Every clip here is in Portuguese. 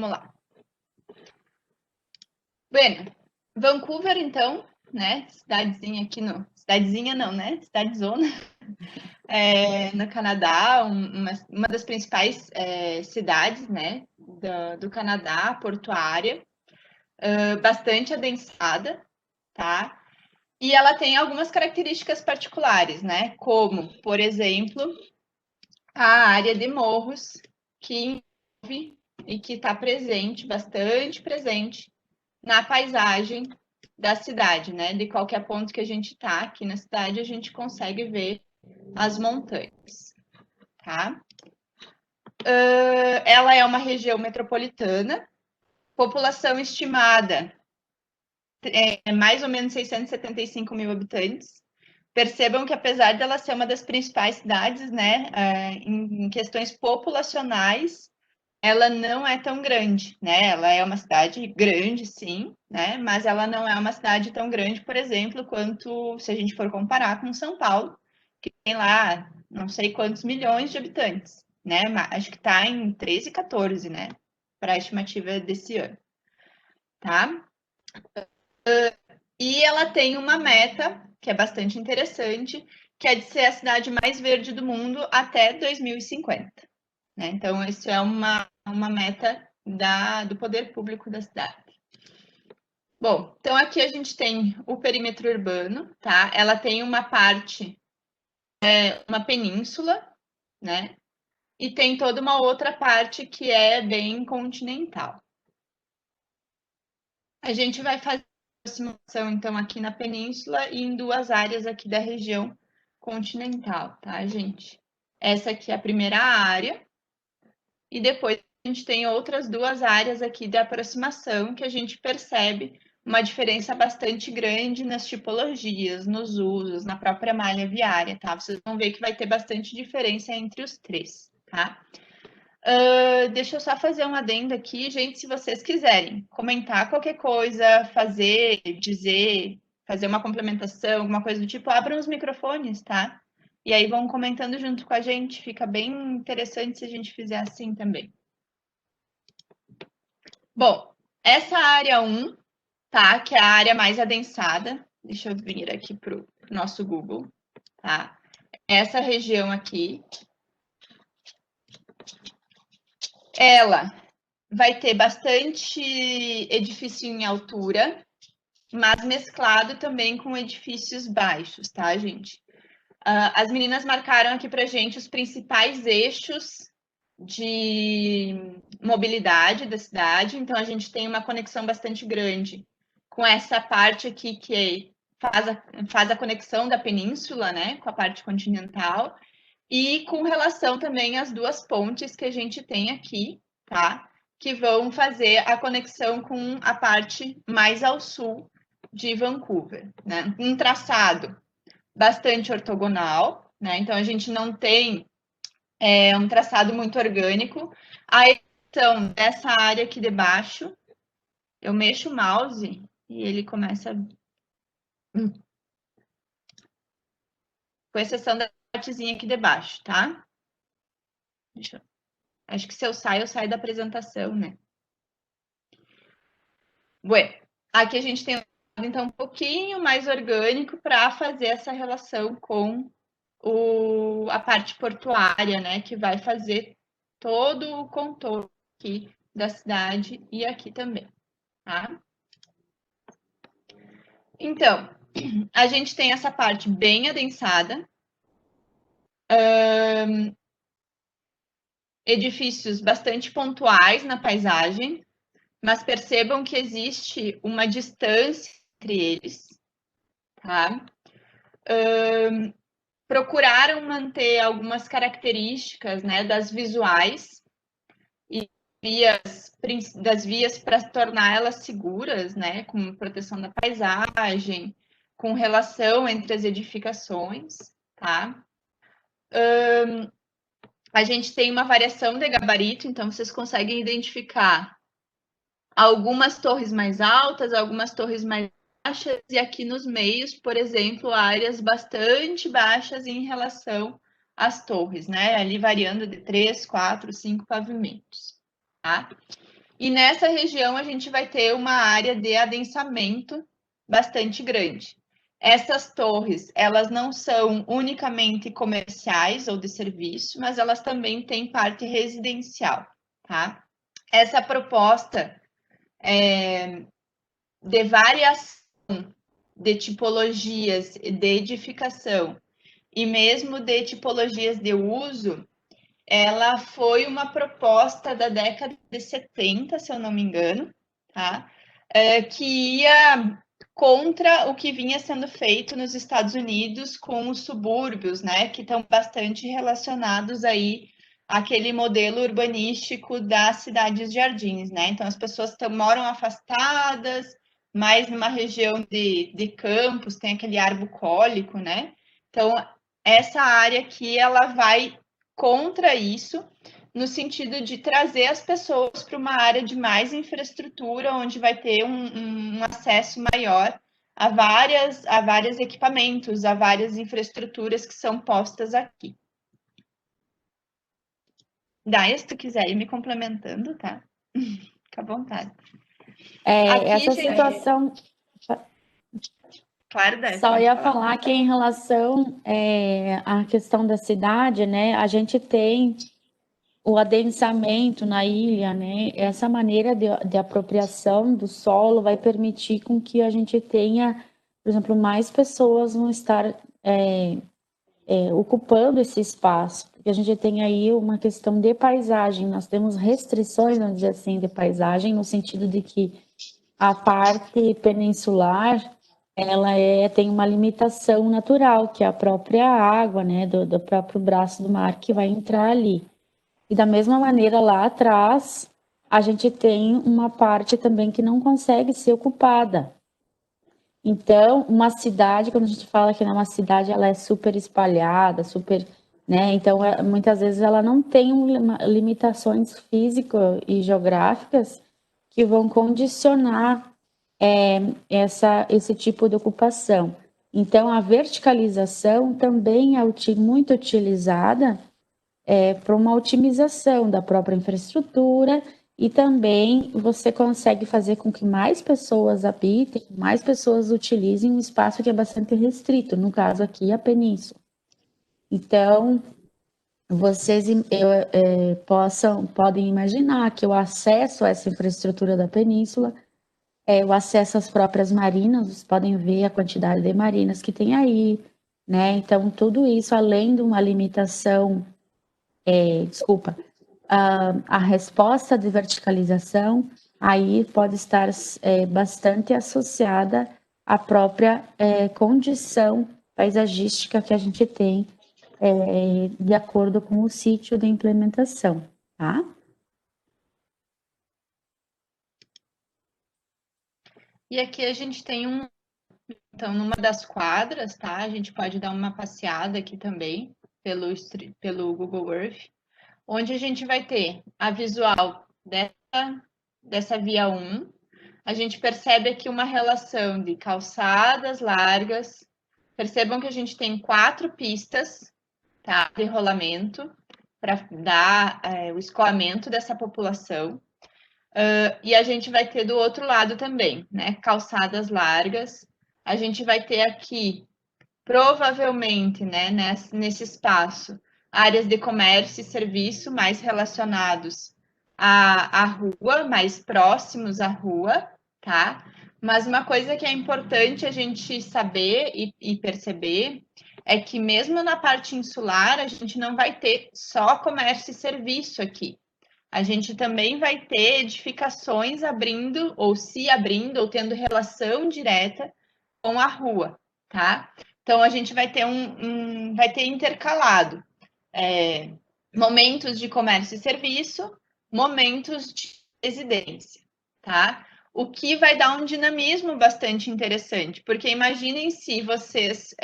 Vamos lá. Bueno, Vancouver, então, né? Cidadezinha aqui no... Cidadezinha não, né? Cidadezona. No Canadá, uma das principais cidades, né? Do Canadá, portuária. Bastante adensada, tá? E ela tem algumas características particulares, né? Como, por exemplo, a área de morros que envolve e que está presente, bastante presente, na paisagem da cidade, né? De qualquer ponto que a gente está aqui na cidade, a gente consegue ver as montanhas, tá? Ela é uma região metropolitana, população estimada é mais ou menos 675 mil habitantes. Percebam que apesar dela ser uma das principais cidades, né, em questões populacionais, ela não é tão grande, né? Ela é uma cidade grande, sim, né? Mas ela não é uma cidade tão grande, por exemplo, quanto se a gente for comparar com São Paulo, que tem lá não sei quantos milhões de habitantes, né? Acho que está em 13, 14, né? Para a estimativa desse ano, tá? E ela tem uma meta que é bastante interessante, que é de ser a cidade mais verde do mundo até 2050. Né? Então, isso é uma meta do poder público da cidade. Bom, então aqui a gente tem o perímetro urbano, tá? Ela tem uma parte, uma península, né? E tem toda uma outra parte que é bem continental. A gente vai fazer aproximação, então, aqui na península e em duas áreas aqui da região continental, tá, gente? Essa aqui é a primeira área, e depois a gente tem outras duas áreas aqui de aproximação que a gente percebe uma diferença bastante grande nas tipologias, nos usos, na própria malha viária, tá? Vocês vão ver que vai ter bastante diferença entre os três, tá? Deixa eu só fazer um adendo aqui, gente, se vocês quiserem comentar qualquer coisa, dizer, fazer uma complementação, alguma coisa do tipo, abram os microfones, tá? E aí vão comentando junto com a gente, fica bem interessante se a gente fizer assim também. Bom, essa área 1, tá? Que é a área mais adensada. Deixa eu vir aqui para o nosso Google, tá? Essa região aqui, ela vai ter bastante edifício em altura, mas mesclado também com edifícios baixos, tá, gente? As meninas marcaram aqui pra gente os principais eixos de mobilidade da cidade, então a gente tem uma conexão bastante grande com essa parte aqui que faz a conexão da península, né, com a parte continental, e com relação também às duas pontes que a gente tem aqui, tá? Que vão fazer a conexão com a parte mais ao sul de Vancouver, né? Um traçado bastante ortogonal, né? Então a gente não tem um traçado muito orgânico. A edição dessa área aqui de baixo, eu mexo o mouse e ele começa. Com exceção da partezinha aqui de baixo, tá? Acho que se eu saio da apresentação, né? Bueno, aqui a gente tem então um pouquinho mais orgânico para fazer essa relação com a parte portuária, né? Que vai fazer todo o contorno aqui da cidade e aqui também, tá? Então, a gente tem essa parte bem adensada, edifícios bastante pontuais na paisagem, mas percebam que existe uma distância entre eles, tá? Procuraram manter algumas características, né, das visuais e das vias para tornar elas seguras, né, com proteção da paisagem, com relação entre as edificações, tá? A gente tem uma variação de gabarito, então vocês conseguem identificar algumas torres mais altas, algumas torres mais baixas, e aqui nos meios, por exemplo, áreas bastante baixas em relação às torres, né? Ali variando de 3, 4, 5 pavimentos, tá? E nessa região a gente vai ter uma área de adensamento bastante grande. Essas torres, elas não são unicamente comerciais ou de serviço, mas elas também têm parte residencial, tá? Essa proposta de variação de tipologias de edificação e mesmo de tipologias de uso, ela foi uma proposta da década de 70, se eu não me engano, tá? Que ia contra o que vinha sendo feito nos Estados Unidos com os subúrbios, né? Que estão bastante relacionados aí àquele modelo urbanístico das cidades-jardins, né? Então, as pessoas moram afastadas, mais numa região de campos, tem aquele ar bucólico, né? Então, essa área aqui, ela vai contra isso, no sentido de trazer as pessoas para uma área de mais infraestrutura, onde vai ter um acesso maior a vários equipamentos, a várias infraestruturas que são postas aqui. Daí, se tu quiser ir me complementando, tá? Fica à vontade. Aqui, Essa gente, situação, claro, Dé, só pode ia falar. falar que em relação à questão da cidade, né, a gente tem o adensamento na ilha, né, essa maneira de apropriação do solo vai permitir com que a gente tenha, por exemplo, mais pessoas vão estar ocupando esse espaço, porque a gente tem aí uma questão de paisagem, nós temos restrições, vamos dizer assim, de paisagem, no sentido de que a parte peninsular, ela tem uma limitação natural, que é a própria água, né, do próprio braço do mar que vai entrar ali. E da mesma maneira, lá atrás, a gente tem uma parte também que não consegue ser ocupada. Então, uma cidade, quando a gente fala que é uma cidade, ela é super espalhada, super, né? Então, muitas vezes ela não tem limitações físicas e geográficas que vão condicionar esse tipo de ocupação. Então, a verticalização também é muito utilizada para uma otimização da própria infraestrutura e também você consegue fazer com que mais pessoas habitem, mais pessoas utilizem um espaço que é bastante restrito, no caso aqui a península. Então, vocês podem imaginar que o acesso a essa infraestrutura da península o acesso às próprias marinas, vocês podem ver a quantidade de marinas que tem aí, né? Então, tudo isso, além de uma limitação, a resposta de verticalização, aí pode estar bastante associada à própria condição paisagística que a gente tem de acordo com o sítio de implementação, tá? E aqui a gente tem então, numa das quadras, tá? A gente pode dar uma passeada aqui também pelo Google Earth, onde a gente vai ter a visual dessa via 1. A gente percebe aqui uma relação de calçadas largas. Percebam que a gente tem 4 pistas, tá? De rolamento para dar o escoamento dessa população. E a gente vai ter do outro lado também, né? Calçadas largas. A gente vai ter aqui, provavelmente, né, nesse espaço, áreas de comércio e serviço mais relacionados à rua, mais próximos à rua, tá? Mas uma coisa que é importante a gente saber e perceber é que mesmo na parte insular, a gente não vai ter só comércio e serviço aqui. A gente também vai ter edificações abrindo, ou se abrindo, ou tendo relação direta com a rua, tá? Então a gente vai ter vai ter intercalado momentos de comércio e serviço, momentos de residência, tá? O que vai dar um dinamismo bastante interessante, porque imaginem se vocês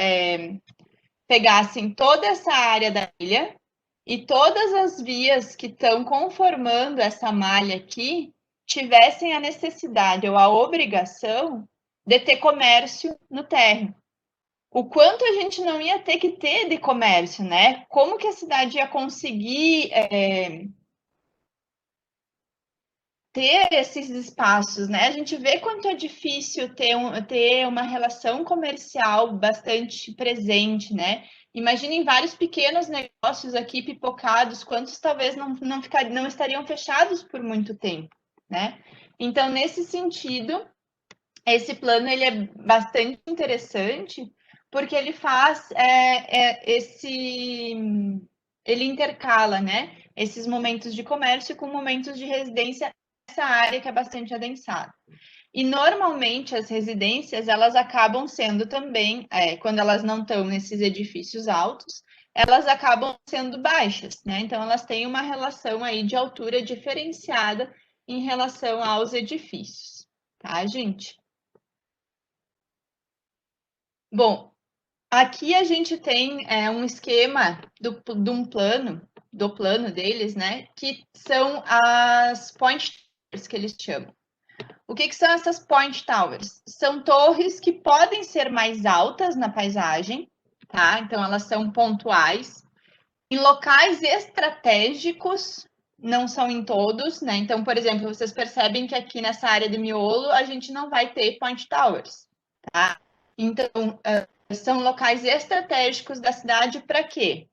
pegassem toda essa área da ilha e todas as vias que estão conformando essa malha aqui tivessem a necessidade ou a obrigação de ter comércio no térreo. O quanto a gente não ia ter que ter de comércio, né? Como que a cidade ia conseguir ter esses espaços, né? A gente vê quanto é difícil ter uma relação comercial bastante presente, né? Imaginem vários pequenos negócios aqui pipocados, quantos talvez não estariam fechados por muito tempo, né? Então, nesse sentido, esse plano ele é bastante interessante, porque ele faz ele intercala, né? Esses momentos de comércio com momentos de residência nessa área que é bastante adensada. E normalmente as residências elas acabam sendo também, quando elas não estão nesses edifícios altos, elas acabam sendo baixas, né? Então elas têm uma relação aí de altura diferenciada em relação aos edifícios, tá, gente? Bom, aqui a gente tem um esquema de um plano, do plano deles, né? Que são as point towers que eles chamam. O que são essas point towers? São torres que podem ser mais altas na paisagem, tá? Então elas são pontuais, em locais estratégicos, não são em todos, né? Então, por exemplo, vocês percebem que aqui nessa área do miolo a gente não vai ter point towers, tá? Então, são locais estratégicos da cidade para quê?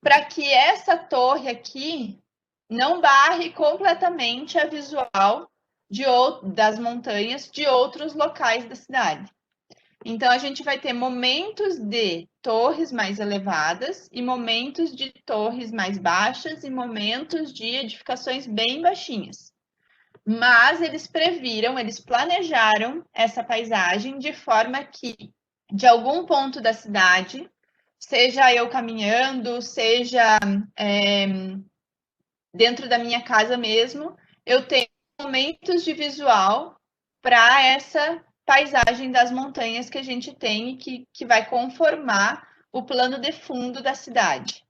Para que essa torre aqui não barre completamente a visual das montanhas de outros locais da cidade. Então, a gente vai ter momentos de torres mais elevadas e momentos de torres mais baixas e momentos de edificações bem baixinhas. Mas eles previram, eles planejaram essa paisagem de forma que, de algum ponto da cidade, seja eu caminhando, seja dentro da minha casa mesmo, eu tenho momentos de visual para essa paisagem das montanhas que a gente tem e que vai conformar o plano de fundo da cidade,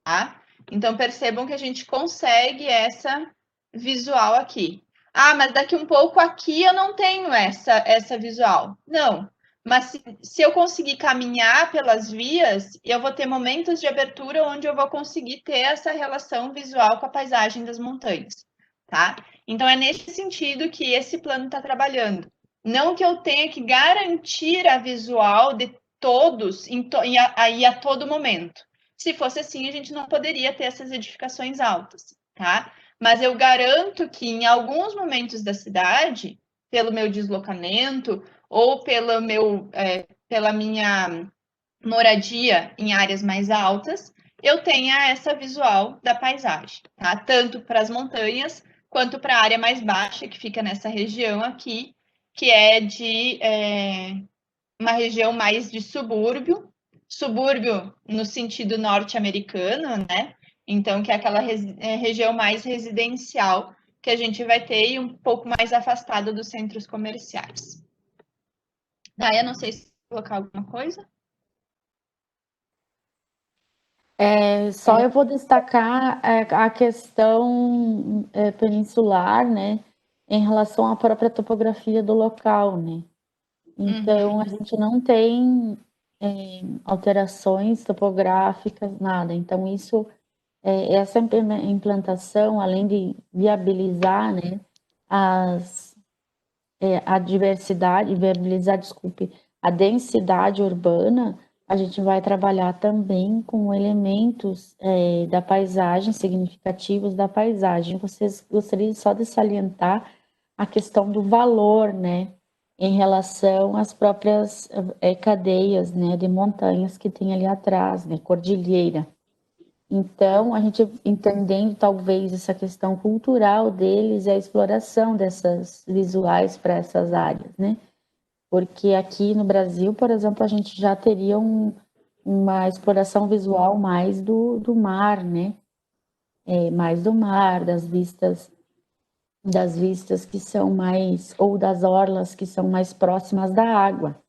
tá? Então, percebam que a gente consegue essa visual aqui. Ah, mas daqui um pouco aqui eu não tenho essa visual. Não, mas se eu conseguir caminhar pelas vias, eu vou ter momentos de abertura onde eu vou conseguir ter essa relação visual com a paisagem das montanhas, tá? Então, é nesse sentido que esse plano está trabalhando. Não que eu tenha que garantir a visual de todos aí a todo momento. Se fosse assim, a gente não poderia ter essas edificações altas, tá? Mas eu garanto que em alguns momentos da cidade, pelo meu deslocamento ou pela minha moradia em áreas mais altas, eu tenha essa visual da paisagem, tá? Tanto para as montanhas quanto para a área mais baixa, que fica nessa região aqui, que é uma região mais de subúrbio no sentido norte-americano, né? Então, que é aquela região mais residencial que a gente vai ter e um pouco mais afastada dos centros comerciais. Daí, eu não sei se colocar alguma coisa. Só eu vou destacar a questão peninsular, né, em relação à própria topografia do local, né? Então, a gente não tem alterações topográficas, nada. Então, essa implantação, além de viabilizar, né, a diversidade, viabilizar, desculpe, a densidade urbana, a gente vai trabalhar também com elementos da paisagem, significativos da paisagem. Vocês gostariam só de salientar a questão do valor, né, em relação às próprias cadeias, né, de montanhas que tem ali atrás, né, cordilheira. Então, a gente entendendo talvez essa questão cultural deles e a exploração dessas visuais para essas áreas, né? Porque aqui no Brasil, por exemplo, a gente já teria uma exploração visual mais do mar, né? Mais do mar, das vistas que são mais, ou das orlas que são mais próximas da água.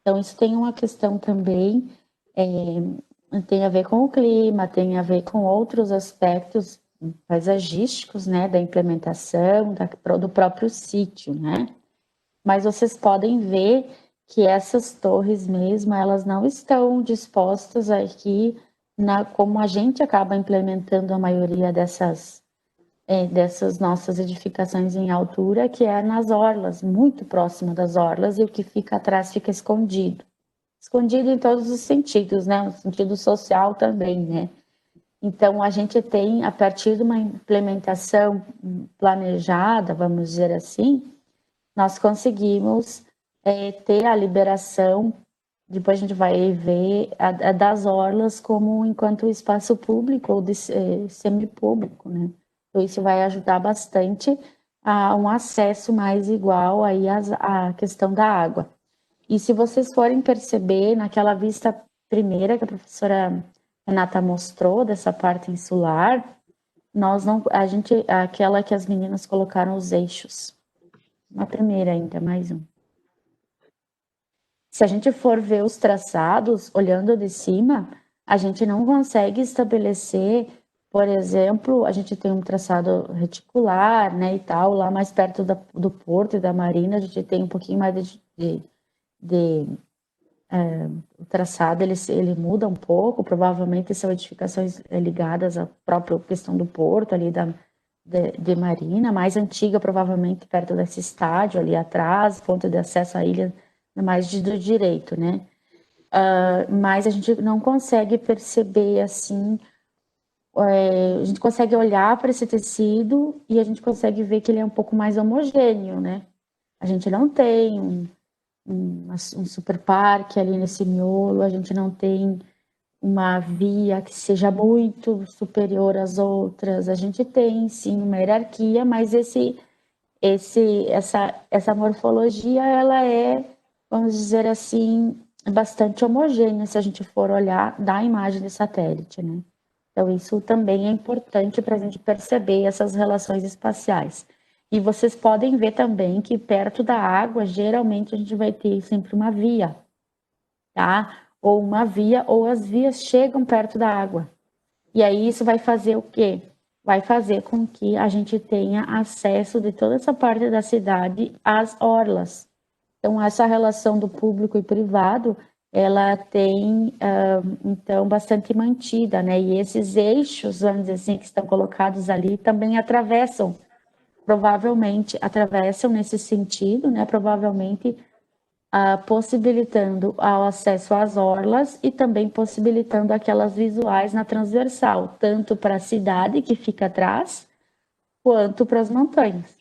Então, isso tem uma questão também, tem a ver com o clima, tem a ver com outros aspectos paisagísticos, né, da implementação, do próprio sítio, né? Mas vocês podem ver que essas torres mesmo, elas não estão dispostas aqui, como a gente acaba implementando a maioria dessas nossas edificações em altura, que é nas orlas, muito próximo das orlas, e o que fica atrás fica escondido. Escondido em todos os sentidos, né? No sentido social também, né? Então, a gente tem, a partir de uma implementação planejada, vamos dizer assim, nós conseguimos ter a liberação, depois a gente vai ver, das orlas como enquanto espaço público ou semipúblico, né? Então, isso vai ajudar bastante a um acesso mais igual aí à questão da água. E se vocês forem perceber, naquela vista primeira que a professora Renata mostrou, dessa parte insular, aquela que as meninas colocaram os eixos. Uma primeira ainda, mais um. Se a gente for ver os traçados, olhando de cima, a gente não consegue estabelecer, por exemplo, a gente tem um traçado reticular, né, e tal, lá mais perto do porto e da marina, a gente tem um pouquinho mais o traçado, ele muda um pouco, provavelmente são edificações ligadas à própria questão do porto ali de marina, mais antiga, provavelmente perto desse estádio ali atrás, ponto de acesso à ilha mais do direito, né? Mas a gente não consegue perceber assim, a gente consegue olhar para esse tecido e a gente consegue ver que ele é um pouco mais homogêneo, né? A gente não tem um super parque ali nesse miolo, a gente não tem uma via que seja muito superior às outras, a gente tem sim uma hierarquia, mas essa morfologia, ela é, vamos dizer assim, bastante homogênea se a gente for olhar da imagem de satélite, né? Então, isso também é importante para a gente perceber essas relações espaciais. E vocês podem ver também que perto da água, geralmente a gente vai ter sempre uma via, tá? Ou uma via, ou as vias chegam perto da água. E aí isso vai fazer o quê? Vai fazer com que a gente tenha acesso de toda essa parte da cidade às orlas. Então, essa relação do público e privado, ela tem, então, bastante mantida, né? E esses eixos, vamos dizer assim, que estão colocados ali, também provavelmente atravessam nesse sentido, né? Provavelmente possibilitando o acesso às orlas e também possibilitando aquelas visuais na transversal, tanto para a cidade que fica atrás, quanto para as montanhas.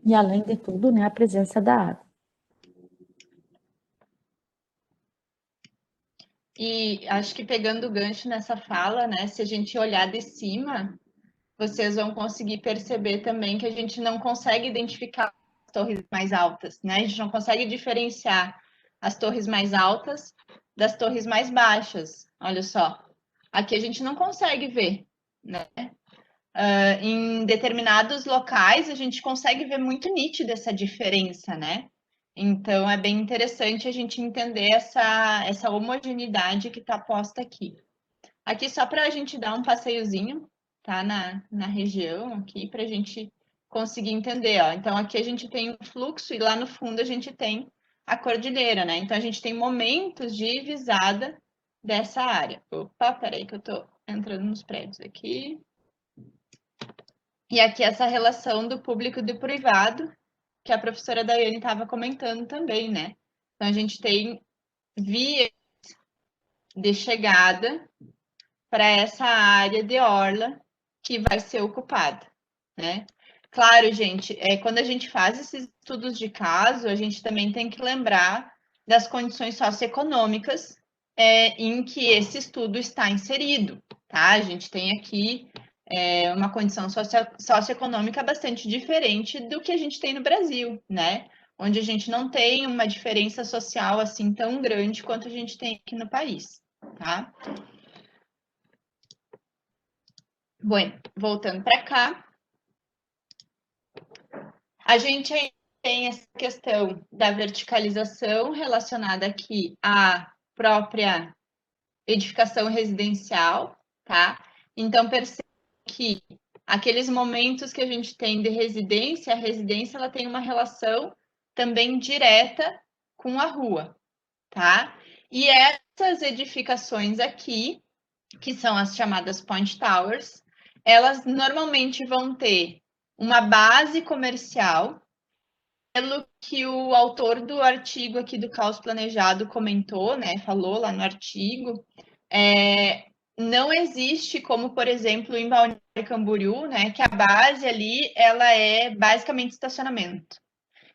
E além de tudo, né, a presença da água. E acho que pegando o gancho nessa fala, né, se a gente olhar de cima, vocês vão conseguir perceber também que a gente não consegue identificar as torres mais altas, né? A gente não consegue diferenciar as torres mais altas das torres mais baixas. Olha só, aqui a gente não consegue ver, né? Em determinados locais a gente consegue ver muito nítida essa diferença, né? Então é bem interessante a gente entender essa homogeneidade que está posta aqui. Aqui só para a gente dar um passeiozinho, tá? Na região aqui, para a gente conseguir entender, ó. Então aqui a gente tem um fluxo e lá no fundo a gente tem a cordilheira, né? Então a gente tem momentos de visada dessa área. Opa, peraí que eu tô entrando nos prédios aqui. E aqui essa relação do público e do privado, que a professora Daiane estava comentando também, né? Então a gente tem vias de chegada para essa área de orla que vai ser ocupada, né? Claro, gente, quando a gente faz esses estudos de caso, a gente também tem que lembrar das condições socioeconômicas em que esse estudo está inserido, tá? A gente tem aqui uma condição socioeconômica bastante diferente do que a gente tem no Brasil, né? Onde a gente não tem uma diferença social assim tão grande quanto a gente tem aqui no país, tá? Bom, voltando para cá, a gente tem essa questão da verticalização relacionada aqui à própria edificação residencial, tá? Então, percebe que aqueles momentos que a gente tem de residência, a residência ela tem uma relação também direta com a rua, tá? E essas edificações aqui, que são as chamadas point towers, elas normalmente vão ter uma base comercial, pelo que o autor do artigo aqui do Caos Planejado comentou, né, falou lá no artigo, não existe como, por exemplo, em Balneário Camboriú, né, que a base ali, ela é basicamente estacionamento.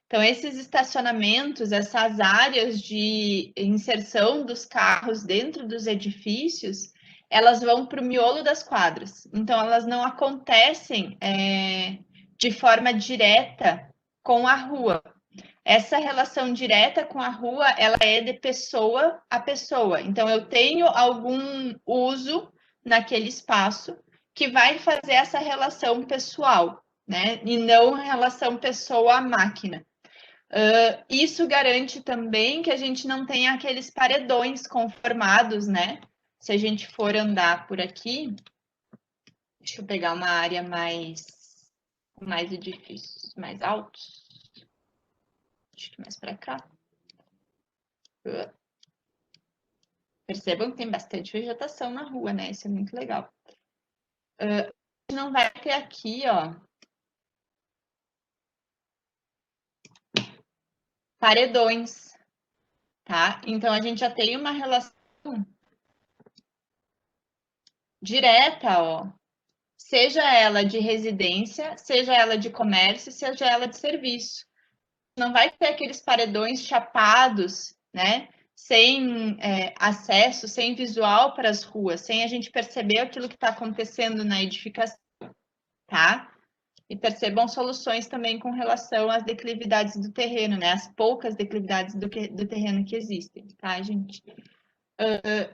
Então, esses estacionamentos, essas áreas de inserção dos carros dentro dos edifícios, elas vão para o miolo das quadras. Então, elas não acontecem de forma direta com a rua. Essa relação direta com a rua, ela é de pessoa a pessoa. Então, eu tenho algum uso naquele espaço que vai fazer essa relação pessoal, né? E não relação pessoa a máquina. Isso garante também que a gente não tenha aqueles paredões conformados, né? Se a gente for andar por aqui, deixa eu pegar uma área mais edifícios mais altos. Acho que mais para cá. Percebam que tem bastante vegetação na rua, né? Isso é muito legal. Não vai ter aqui, ó, paredões, tá? Então a gente já tem uma relação direta, ó, seja ela de residência, seja ela de comércio, seja ela de serviço. Não vai ter aqueles paredões chapados, né? Sem acesso, sem visual para as ruas, sem a gente perceber aquilo que está acontecendo na edificação, tá? E percebam soluções também com relação às declividades do terreno, né? As poucas declividades do terreno que existem, tá, gente?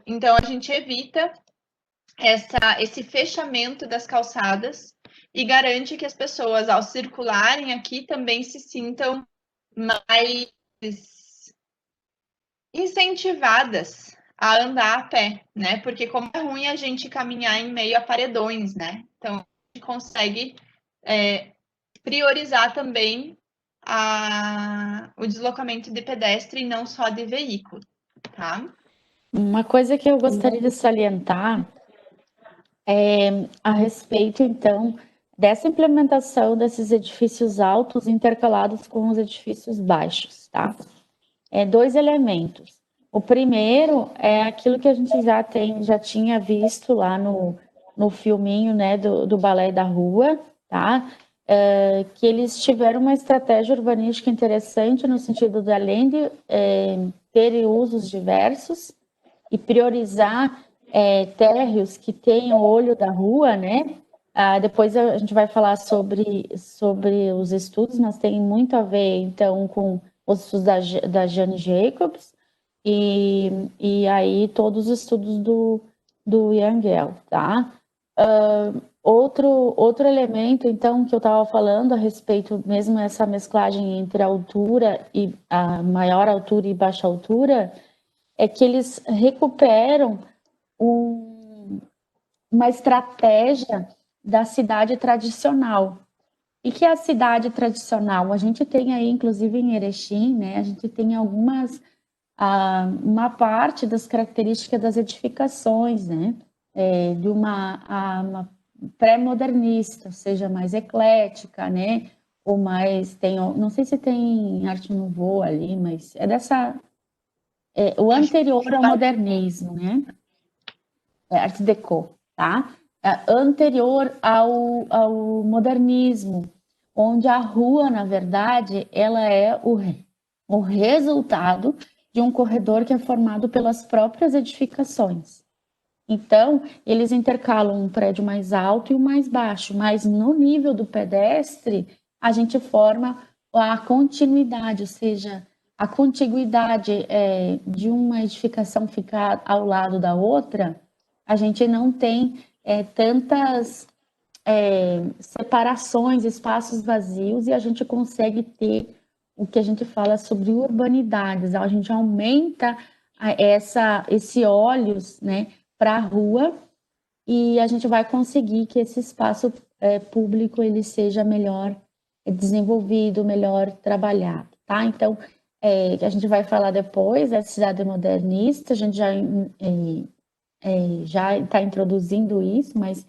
Então, a gente evita esse fechamento das calçadas e garante que as pessoas, ao circularem aqui, também se sintam mais incentivadas a andar a pé, né? Porque como é ruim a gente caminhar em meio a paredões, né? Então, a gente consegue priorizar também o deslocamento de pedestre e não só de veículo, tá? Uma coisa que eu gostaria de salientar é a respeito, então, dessa implementação desses edifícios altos intercalados com os edifícios baixos, tá? Dois elementos. O primeiro é aquilo que a gente já tinha visto lá no filminho, né, do Balé da Rua, tá? Que eles tiveram uma estratégia urbanística interessante no sentido de, além de terem usos diversos e priorizar térreos que tenham olho da rua, né? Depois a gente vai falar sobre os estudos, mas tem muito a ver, então, com os estudos da Jane Jacobs e aí todos os estudos do Yangel, tá? Outro elemento, então, que eu estava falando a respeito, mesmo essa mesclagem entre altura e a maior altura e baixa altura, é que eles recuperam uma estratégia da cidade tradicional. E que é a cidade tradicional? A gente tem aí, inclusive em Erechim, né, a gente tem uma parte das características das edificações, né, de uma pré-modernista, seja mais eclética, né, ou mais, não sei se tem arte nouveau ali, mas é dessa... o anterior ao modernismo, né? Art Deco, tá? Anterior ao modernismo, onde a rua, na verdade, ela é o resultado de um corredor que é formado pelas próprias edificações. Então, eles intercalam um prédio mais alto e um mais baixo, mas no nível do pedestre, a gente forma a continuidade, ou seja, a contiguidade de uma edificação ficar ao lado da outra, a gente não tem tantas separações, espaços vazios, e a gente consegue ter o que a gente fala sobre urbanidades. A gente aumenta esse olhos, né, para a rua, e a gente vai conseguir que esse espaço público ele seja melhor desenvolvido, melhor trabalhado, tá? Então, a gente vai falar depois da cidade modernista, a gente já está introduzindo isso, mas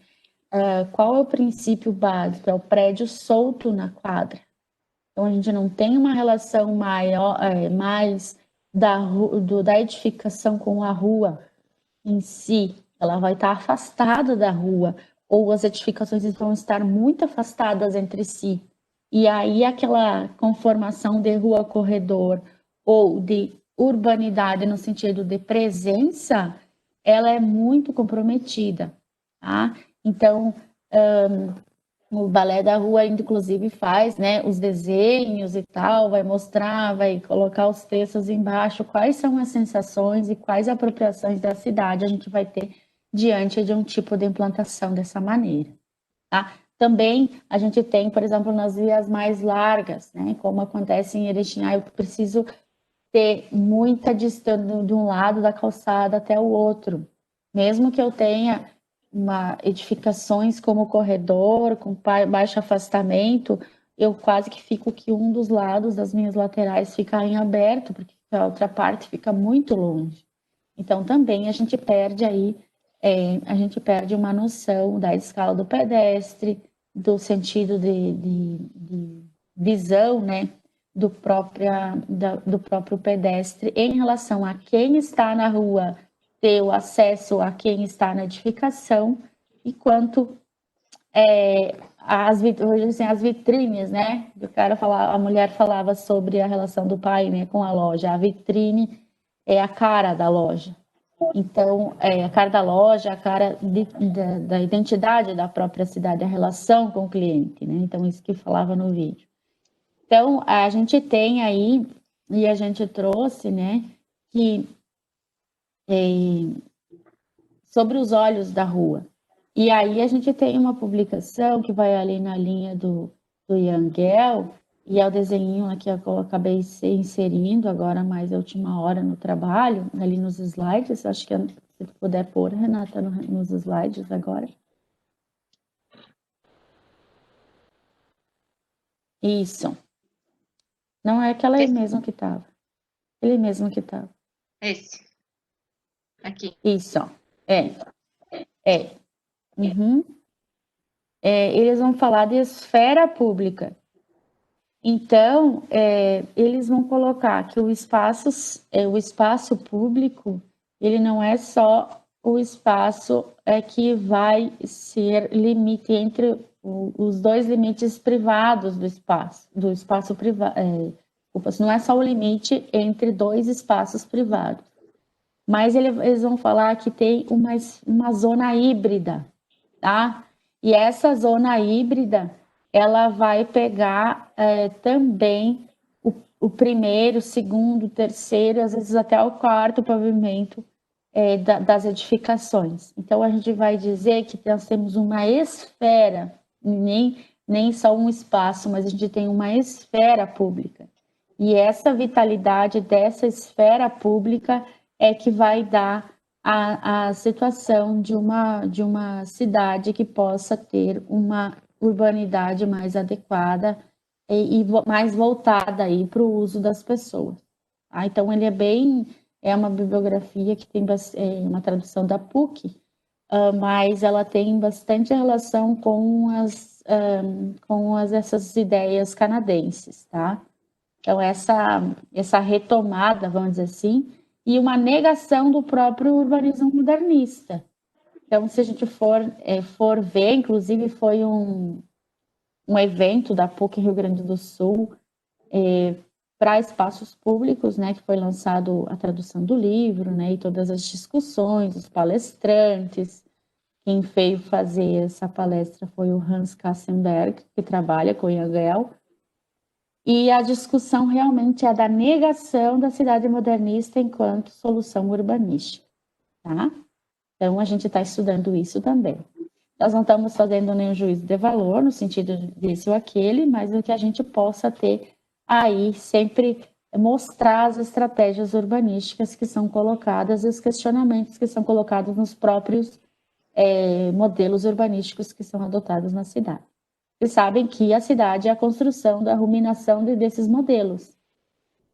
qual é o princípio básico? É o prédio solto na quadra. Então, a gente não tem uma relação maior, mais da edificação com a rua em si. Ela vai estar afastada da rua, ou as edificações vão estar muito afastadas entre si. E aí, aquela conformação de rua-corredor ou de urbanidade no sentido de presença, ela é muito comprometida, tá? Então, o Balé da Rua, inclusive, faz, né, os desenhos e tal, vai mostrar, vai colocar os textos embaixo, quais são as sensações e quais apropriações da cidade a gente vai ter diante de um tipo de implantação dessa maneira, tá? Também a gente tem, por exemplo, nas vias mais largas, né, como acontece em Erechim, eu preciso ter muita distância de um lado da calçada até o outro, mesmo que eu tenha edificações como corredor, com baixo afastamento, eu quase que fico que um dos lados das minhas laterais fica em aberto, porque a outra parte fica muito longe. Então, também a gente perde aí, a gente perde uma noção da escala do pedestre, do sentido de visão, né, do próprio pedestre em relação a quem está na rua, ter o acesso a quem está na edificação, e quanto as vitrines, né? A mulher falava sobre a relação do pai, né, com a loja. A vitrine é a cara da loja. Então, a cara da loja, a cara da identidade da própria cidade, a relação com o cliente, né? Então, isso que falava no vídeo. Então, a gente tem aí, e a gente trouxe, né, que sobre os olhos da rua. E aí a gente tem uma publicação que vai ali na linha do Yangel, e é o desenho aqui que eu acabei inserindo agora mais a última hora no trabalho, ali nos slides. Acho que se puder pôr, Renata, nos slides agora. Isso. Não é aquela aí mesmo que estava. Ele mesmo que estava. Esse. Aqui. Isso, ó. Uhum. Eles vão falar de esfera pública. Então, eles vão colocar que o espaço público, ele não é só o espaço que vai ser limite entre os dois limites privados do espaço privado. Não é só o limite entre dois espaços privados, mas eles vão falar que tem uma zona híbrida, tá? E essa zona híbrida, ela vai pegar também o primeiro, segundo, terceiro, às vezes até o quarto pavimento das edificações. Então, a gente vai dizer que nós temos uma esfera, nem só um espaço, mas a gente tem uma esfera pública. E essa vitalidade dessa esfera pública é que vai dar a situação de uma cidade que possa ter uma urbanidade mais adequada e mais voltada aí para o uso das pessoas. Tá? Então, ele é uma bibliografia que tem uma tradução da PUC, mas ela tem bastante relação com essas ideias canadenses, tá? Então, essa retomada, vamos dizer assim, e uma negação do próprio urbanismo modernista. Então, se a gente for ver, inclusive foi um evento da PUC Rio Grande do Sul para espaços públicos, né, que foi lançado a tradução do livro, né, e todas as discussões, os palestrantes. Quem veio fazer essa palestra foi o Hans Kassenberg, que trabalha com Yangel. E a discussão realmente é da negação da cidade modernista enquanto solução urbanística, tá? Então, a gente está estudando isso também. Nós não estamos fazendo nenhum juízo de valor, no sentido desse ou aquele, mas o que a gente possa ter aí, sempre mostrar as estratégias urbanísticas que são colocadas e os questionamentos que são colocados nos próprios modelos urbanísticos que são adotados na cidade. Vocês sabem que a cidade é a construção da ruminação desses modelos.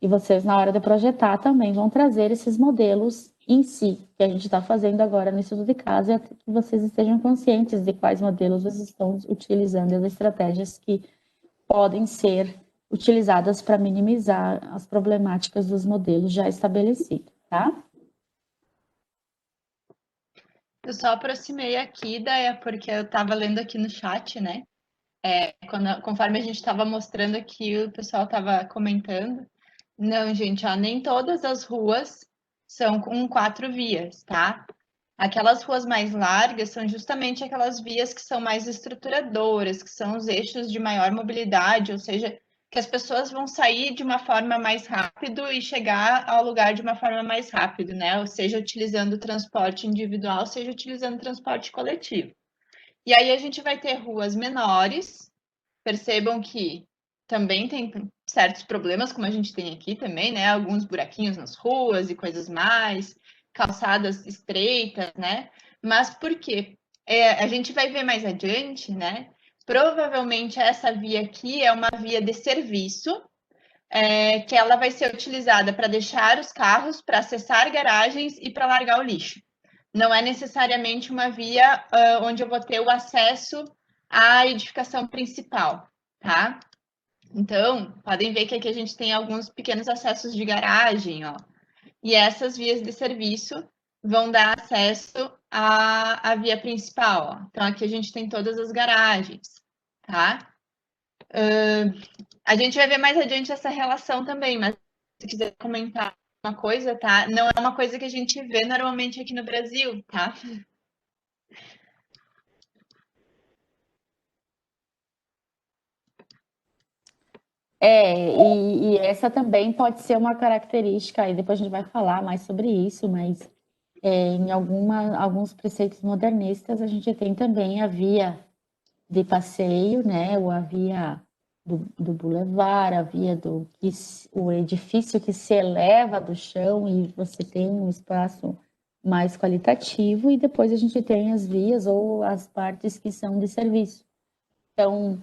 E vocês, na hora de projetar, também vão trazer esses modelos em si, que a gente está fazendo agora no estudo de caso, é que vocês estejam conscientes de quais modelos vocês estão utilizando, as estratégias que podem ser utilizadas para minimizar as problemáticas dos modelos já estabelecidos, tá? Eu só aproximei aqui, Daia, porque eu estava lendo aqui no chat, né? Conforme a gente estava mostrando aqui, o pessoal estava comentando. Não, gente, ó, nem todas as ruas são com 4 vias, tá? Aquelas ruas mais largas são justamente aquelas vias que são mais estruturadoras, que são os eixos de maior mobilidade, ou seja, que as pessoas vão sair de uma forma mais rápido e chegar ao lugar de uma forma mais rápido, né? Ou seja, utilizando o transporte individual, seja utilizando o transporte coletivo. E aí a gente vai ter ruas menores. Percebam que também tem certos problemas, como a gente tem aqui também, né? Alguns buraquinhos nas ruas e coisas mais, calçadas estreitas, né? Mas por quê? A gente vai ver mais adiante, né? Provavelmente essa via aqui é uma via de serviço, que ela vai ser utilizada para deixar os carros, para acessar garagens e para largar o lixo. Não é necessariamente uma via onde eu vou ter o acesso à edificação principal, tá? Então, podem ver que aqui a gente tem alguns pequenos acessos de garagem, ó. E essas vias de serviço vão dar acesso à via principal, ó. Então, aqui a gente tem todas as garagens, tá? A gente vai ver mais adiante essa relação também, mas se quiser comentar uma coisa, tá? Não é uma coisa que a gente vê normalmente aqui no Brasil, tá? E essa também pode ser uma característica, e depois a gente vai falar mais sobre isso, mas em alguns preceitos modernistas a gente tem também a via de passeio, né, ou a via do boulevard, a via o edifício que se eleva do chão e você tem um espaço mais qualitativo, e depois a gente tem as vias ou as partes que são de serviço. Então,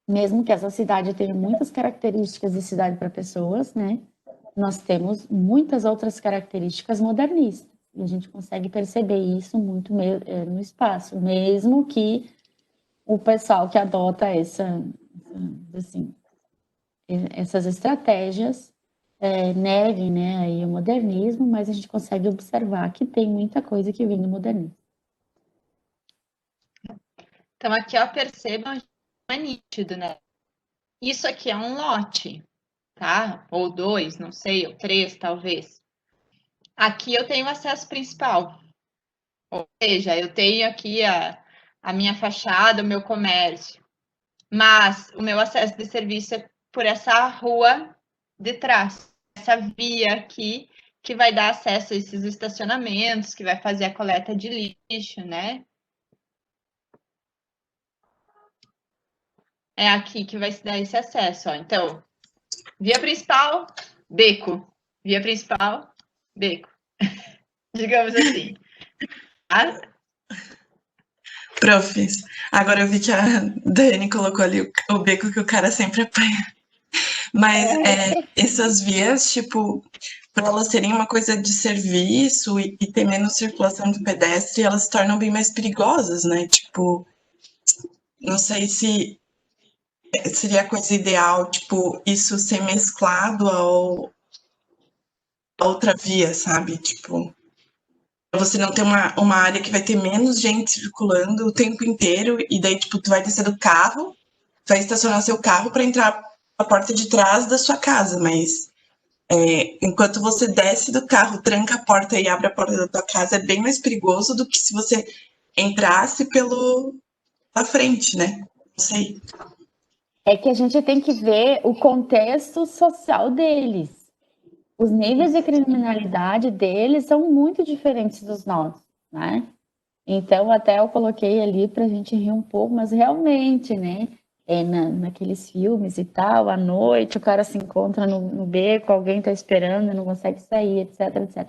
mesmo que essa cidade tenha muitas características de cidade para pessoas, né? Nós temos muitas outras características modernistas. E a gente consegue perceber isso muito no espaço, mesmo que o pessoal que adota assim, essas estratégias neguem, né, aí o modernismo, mas a gente consegue observar que tem muita coisa que vem do modernismo. Então, aqui, ó, percebam, é nítido, né? Isso aqui é um lote, tá? Ou 2, não sei, ou 3, talvez. Aqui eu tenho acesso principal. Ou seja, eu tenho aqui a minha fachada, o meu comércio. Mas o meu acesso de serviço é por essa rua de trás, essa via aqui, que vai dar acesso a esses estacionamentos, que vai fazer a coleta de lixo, né? É aqui que vai se dar esse acesso, ó. Então, via principal, beco. Via principal, beco. Digamos assim. Ah, Profs, agora eu vi que a Dani colocou ali o beco que o cara sempre apanha. Mas essas vias, tipo, para elas serem uma coisa de serviço e ter menos circulação de pedestre, elas se tornam bem mais perigosas, né? Tipo, não sei se seria a coisa ideal, tipo, isso ser mesclado a outra via, sabe? Tipo, você não ter uma área que vai ter menos gente circulando o tempo inteiro, e daí, tipo, tu vai descer do carro, vai estacionar seu carro para entrar a porta de trás da sua casa, mas enquanto você desce do carro, tranca a porta e abre a porta da tua casa, é bem mais perigoso do que se você entrasse pela frente, né? Não sei. É que a gente tem que ver o contexto social deles. Os níveis de criminalidade deles são muito diferentes dos nossos, né? Então, até eu coloquei ali para a gente rir um pouco, mas realmente, né? Naqueles filmes e tal, à noite o cara se encontra no beco, alguém está esperando, não consegue sair, etc, etc.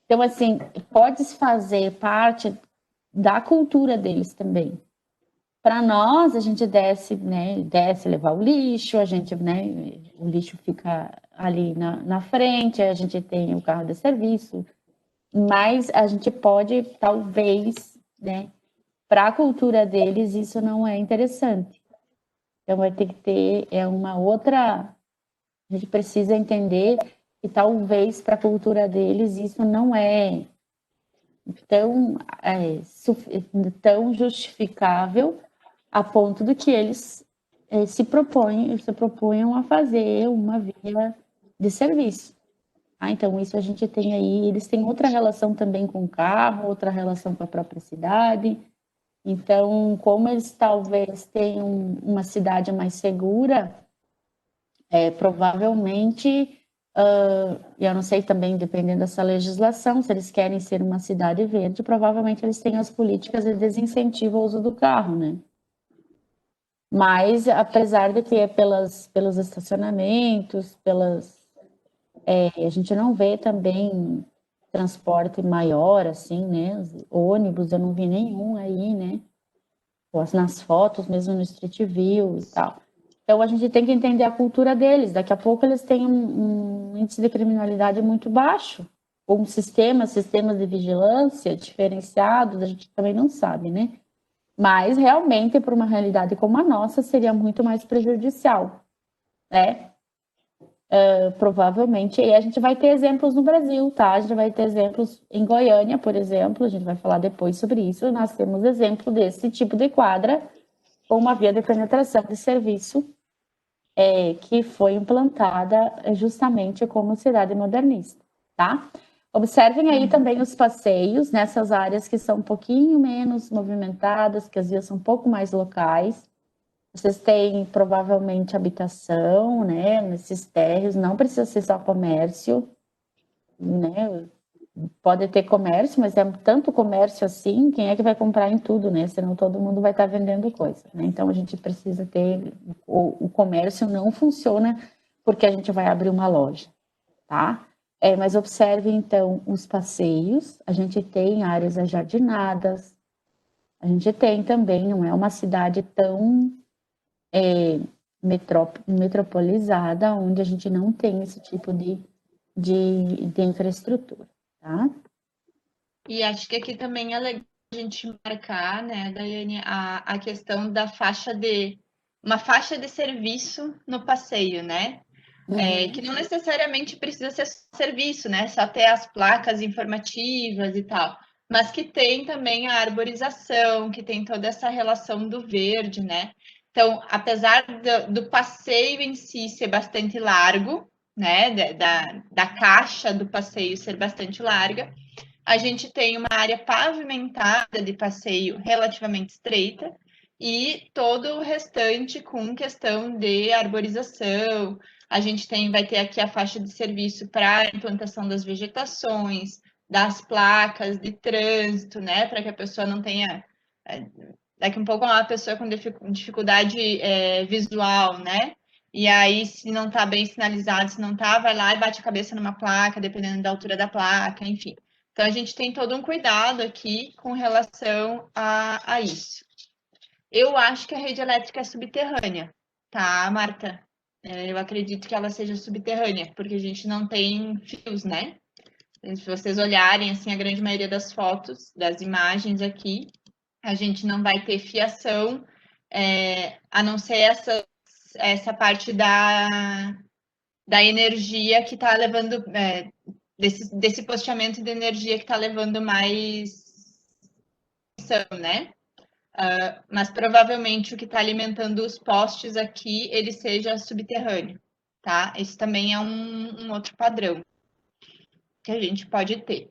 Então, assim, pode fazer parte da cultura deles também. Para nós, a gente desce, né? Desce levar o lixo, a gente, né? O lixo fica ali na frente, a gente tem o carro de serviço, mas a gente pode, talvez, né, para a cultura deles, isso não é interessante. Então, vai ter que ter uma outra. A gente precisa entender que talvez para a cultura deles isso não é tão justificável a ponto do que eles se proponham a fazer uma via de serviço. Então, isso a gente tem aí, eles têm outra relação também com o carro, outra relação com a própria cidade. Então, como eles talvez tenham uma cidade mais segura, provavelmente, e eu não sei também, dependendo dessa legislação, se eles querem ser uma cidade verde, provavelmente eles têm as políticas de desincentivo ao uso do carro, né? Mas, apesar de que é pelos estacionamentos, a gente não vê também transporte maior, assim, né? Os ônibus, eu não vi nenhum aí, né? Ou nas fotos, mesmo no Street View e tal. Então, a gente tem que entender a cultura deles. Daqui a pouco eles têm um índice de criminalidade muito baixo, ou sistemas de vigilância diferenciados, a gente também não sabe, né? Mas, realmente, para uma realidade como a nossa, seria muito mais prejudicial, né? Provavelmente, e a gente vai ter exemplos no Brasil, tá? A gente vai ter exemplos em Goiânia, por exemplo, a gente vai falar depois sobre isso. Nós temos exemplo desse tipo de quadra, com uma via de penetração de serviço que foi implantada justamente como cidade modernista, tá? Observem aí também os passeios nessas áreas que são um pouquinho menos movimentadas, que as vias são um pouco mais locais. Vocês têm provavelmente habitação, né? Nesses térreos, não precisa ser só comércio, né? Pode ter comércio, mas é tanto comércio assim, quem é que vai comprar em tudo, né? Senão todo mundo vai estar vendendo coisa, né? Então a gente precisa ter. O comércio não funciona porque a gente vai abrir uma loja, tá? Mas observe então os passeios, a gente tem áreas ajardinadas, a gente tem também, não é uma cidade tão metropolizada, onde a gente não tem esse tipo de infraestrutura, tá? E acho que aqui também é legal a gente marcar, né, Daiane, a questão da uma faixa de serviço no passeio, né? Que não necessariamente precisa ser serviço, né? Só ter as placas informativas e tal, mas que tem também a arborização, que tem toda essa relação do verde, né? Então, apesar do passeio em si ser bastante largo, né? Da caixa do passeio ser bastante larga, a gente tem uma área pavimentada de passeio relativamente estreita e todo o restante com questão de arborização. A gente vai ter aqui a faixa de serviço para a implantação das vegetações, das placas de trânsito, né, para que a pessoa não tenha daqui um pouco uma pessoa com dificuldade visual, né? E aí, se não está bem sinalizado, se não está, vai lá e bate a cabeça numa placa, dependendo da altura da placa, enfim. Então, a gente tem todo um cuidado aqui com relação a isso. Eu acho que a rede elétrica é subterrânea, tá, Marta? Eu acredito que ela seja subterrânea, porque a gente não tem fios, né? Se vocês olharem, assim, a grande maioria das fotos, das imagens aqui, a gente não vai ter fiação, a não ser essa parte da energia que está levando, desse posteamento de energia que está levando mais, né? Mas provavelmente o que está alimentando os postes aqui, ele seja subterrâneo, tá? Esse também é um outro padrão que a gente pode ter.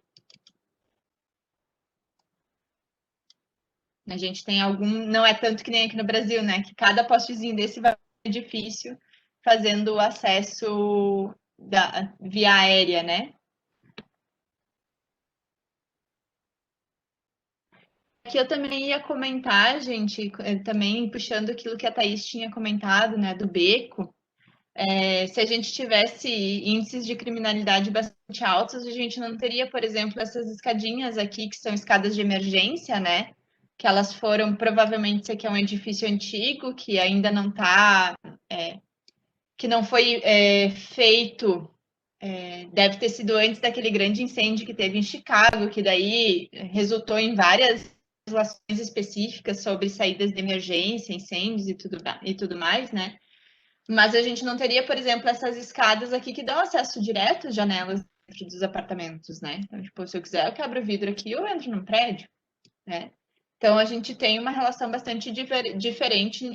A gente tem não é tanto que nem aqui no Brasil, né? Que cada postezinho desse vai ser difícil fazendo o acesso via aérea, né? Aqui eu também ia comentar, gente, também puxando aquilo que a Thaís tinha comentado, né, do beco. Se a gente tivesse índices de criminalidade bastante altos, a gente não teria, por exemplo, essas escadinhas aqui, que são escadas de emergência, né? Que elas foram, provavelmente, isso aqui é um edifício antigo, que ainda não está, que não foi feito deve ter sido antes daquele grande incêndio que teve em Chicago, que daí resultou em várias legislações específicas sobre saídas de emergência, incêndios e tudo mais, né? Mas a gente não teria, por exemplo, essas escadas aqui que dão acesso direto às janelas dentro dos apartamentos, né? Então, tipo, se eu quiser, eu quebro o vidro aqui ou entro num prédio, né? Então, a gente tem uma relação bastante diferente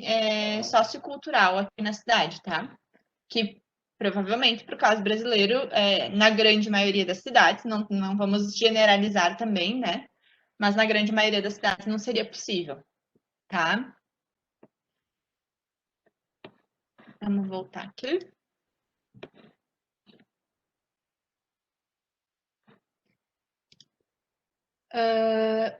sociocultural aqui na cidade, tá? Que provavelmente, para o caso brasileiro, na grande maioria das cidades, não vamos generalizar também, né? Mas na grande maioria das cidades não seria possível, tá? Vamos voltar aqui.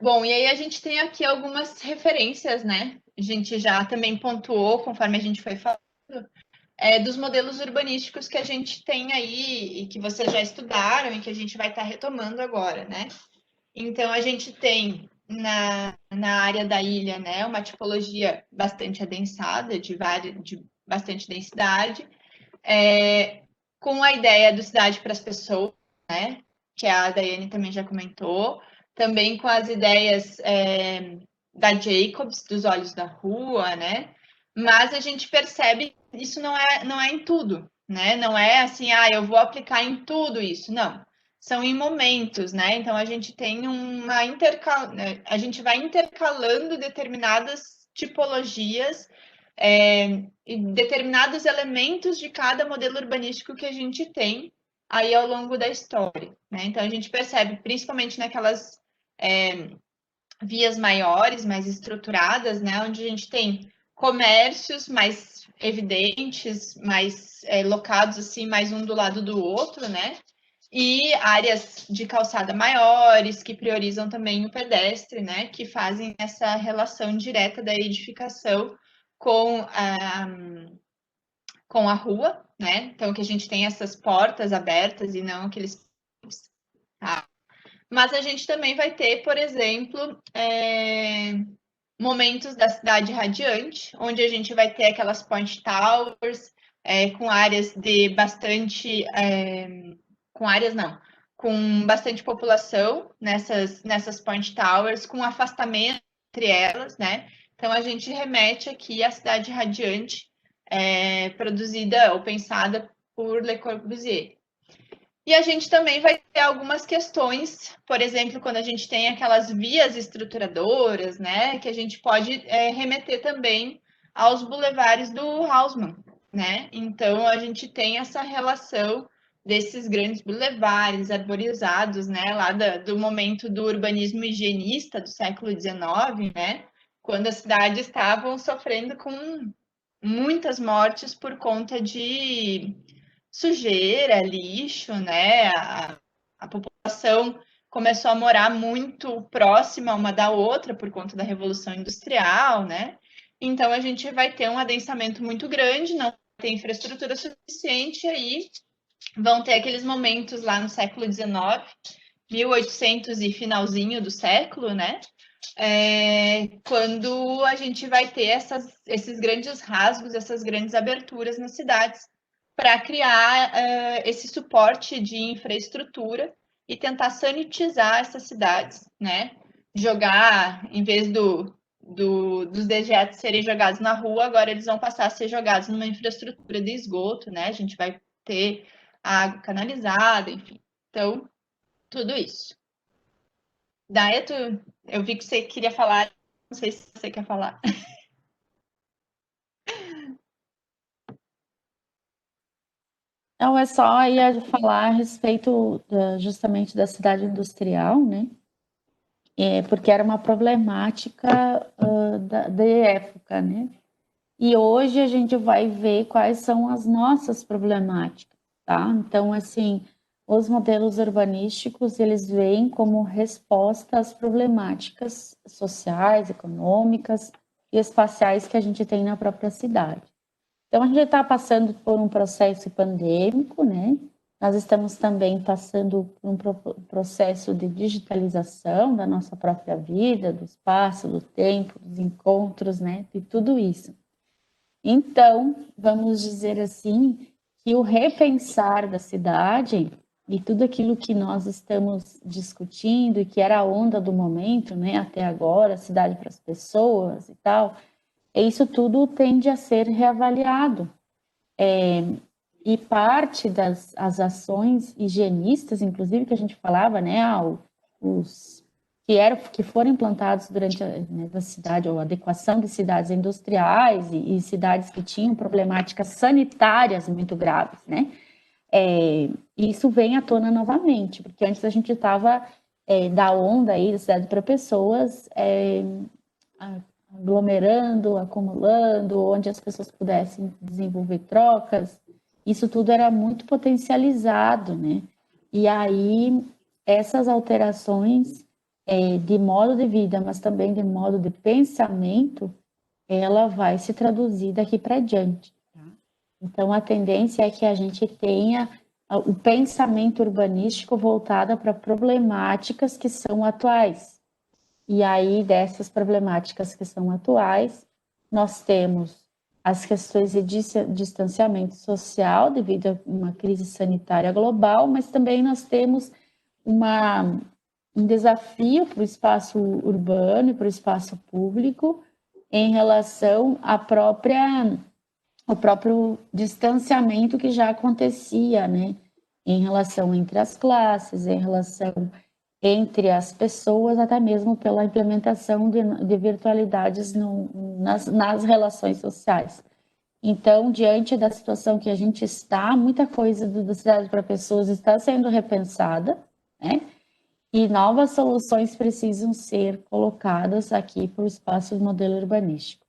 Bom, e aí a gente tem aqui algumas referências, né? A gente já também pontuou, conforme a gente foi falando, dos modelos urbanísticos que a gente tem aí e que vocês já estudaram e que a gente vai estar retomando agora, né? Então, a gente tem na área da ilha, né, uma tipologia bastante adensada, de bastante densidade, com a ideia do cidade para as pessoas, né, que a Daiane também já comentou, também com as ideias da Jacobs, dos olhos da rua, né, mas a gente percebe que isso não é em tudo, né, não é assim, eu vou aplicar em tudo isso, não. São em momentos, né? Então a gente tem a gente vai intercalando determinadas tipologias e determinados elementos de cada modelo urbanístico que a gente tem aí ao longo da história, né? Então a gente percebe, principalmente naquelas vias maiores, mais estruturadas, né? Onde a gente tem comércios mais evidentes, mais locados assim, mais um do lado do outro, né? E áreas de calçada maiores, que priorizam também o pedestre, né? Que fazem essa relação direta da edificação com a rua, né? Então, que a gente tem essas portas abertas e não aqueles... Tá? Mas a gente também vai ter, por exemplo, momentos da cidade radiante, onde a gente vai ter aquelas point towers, com áreas de bastante... com áreas não, com bastante população nessas point towers, com afastamento entre elas, né? Então a gente remete aqui à cidade radiante, produzida ou pensada por Le Corbusier. E a gente também vai ter algumas questões, por exemplo, quando a gente tem aquelas vias estruturadoras, né, que a gente pode remeter também aos bulevares do Haussmann, né? Então a gente tem essa relação desses grandes bulevares arborizados, né, lá do momento do urbanismo higienista do século XIX, né, quando as cidades estavam sofrendo com muitas mortes por conta de sujeira, lixo, né? A população começou a morar muito próxima uma da outra por conta da Revolução Industrial, né? Então a gente vai ter um adensamento muito grande, não tem infraestrutura suficiente, aí vão ter aqueles momentos lá no século XIX, 1800 e finalzinho do século, né? Quando a gente vai ter esses grandes rasgos, essas grandes aberturas nas cidades, para criar esse suporte de infraestrutura e tentar sanitizar essas cidades, né? Jogar, em vez dos dejetos serem jogados na rua, agora eles vão passar a ser jogados numa infraestrutura de esgoto, né? A gente vai ter água canalizada, enfim. Então, tudo isso. Daia, eu vi que você queria falar, não sei se você quer falar. Não, é só ia falar a respeito justamente da cidade industrial, né? Porque era uma problemática de época, né? E hoje a gente vai ver quais são as nossas problemáticas, tá? Então, assim, os modelos urbanísticos, eles vêm como resposta às problemáticas sociais, econômicas e espaciais que a gente tem na própria cidade. Então, a gente está passando por um processo pandêmico, né? Nós estamos também passando por um processo de digitalização da nossa própria vida, do espaço, do tempo, dos encontros, né? De tudo isso. Então, vamos dizer assim, que o repensar da cidade e tudo aquilo que nós estamos discutindo e que era a onda do momento, né, até agora, cidade para as pessoas e tal, isso tudo tende a ser reavaliado. E parte das as ações higienistas, inclusive, que a gente falava, né, os que foram implantados durante a cidade, ou a adequação de cidades industriais e cidades que tinham problemáticas sanitárias muito graves, né? Isso vem à tona novamente, porque antes a gente estava da onda aí da cidade para pessoas, aglomerando, acumulando, onde as pessoas pudessem desenvolver trocas. Isso tudo era muito potencializado, né? E aí essas alterações de modo de vida, mas também de modo de pensamento, ela vai se traduzir daqui para diante. Tá? Então, a tendência é que a gente tenha o pensamento urbanístico voltado para problemáticas que são atuais. E aí, dessas problemáticas que são atuais, nós temos as questões de distanciamento social devido a uma crise sanitária global, mas também nós temos um desafio para o espaço urbano e para o espaço público em relação ao próprio distanciamento que já acontecia, né? Em relação entre as classes, em relação entre as pessoas, até mesmo pela implementação de virtualidades nas relações sociais. Então, diante da situação que a gente está, muita coisa da cidade para pessoas está sendo repensada, né? E novas soluções precisam ser colocadas aqui para o espaço do modelo urbanístico.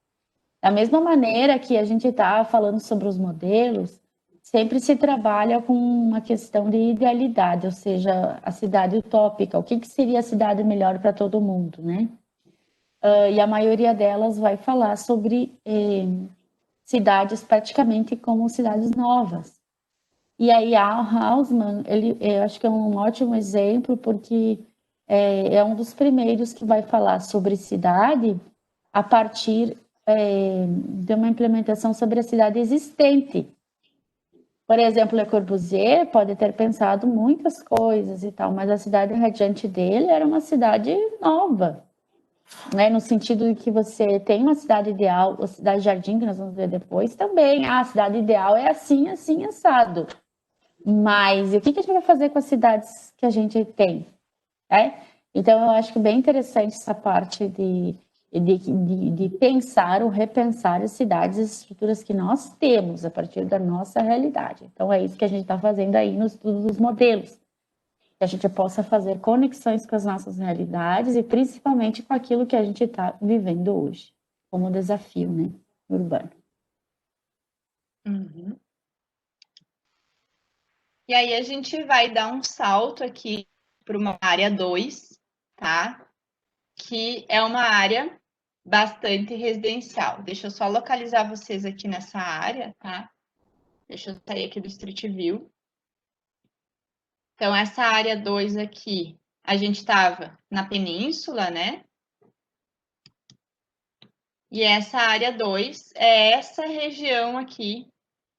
Da mesma maneira que a gente está falando sobre os modelos, sempre se trabalha com uma questão de idealidade, ou seja, a cidade utópica, o que seria a cidade melhor para todo mundo, né? E a maioria delas vai falar sobre cidades praticamente como cidades novas. E aí a Hausmann, eu acho que é um ótimo exemplo, porque é um dos primeiros que vai falar sobre cidade a partir de uma implementação sobre a cidade existente. Por exemplo, Le Corbusier pode ter pensado muitas coisas e tal, mas a cidade radiante dele era uma cidade nova, né? No sentido de que você tem uma cidade ideal, a cidade jardim, que nós vamos ver depois, também. A cidade ideal é assim, assim, assado. Mas e o que a gente vai fazer com as cidades que a gente tem? Então, eu acho que é bem interessante essa parte de pensar ou repensar as cidades e as estruturas que nós temos a partir da nossa realidade. Então, é isso que a gente está fazendo aí no estudo dos modelos. Que a gente possa fazer conexões com as nossas realidades e principalmente com aquilo que a gente está vivendo hoje, como desafio, né, urbano. Uhum. E aí a gente vai dar um salto aqui para uma área 2, tá? Que é uma área bastante residencial. Deixa eu só localizar vocês aqui nessa área, tá? Deixa eu sair aqui do Street View. Então, essa área 2 aqui, a gente estava na península, né? E essa área 2 é essa região aqui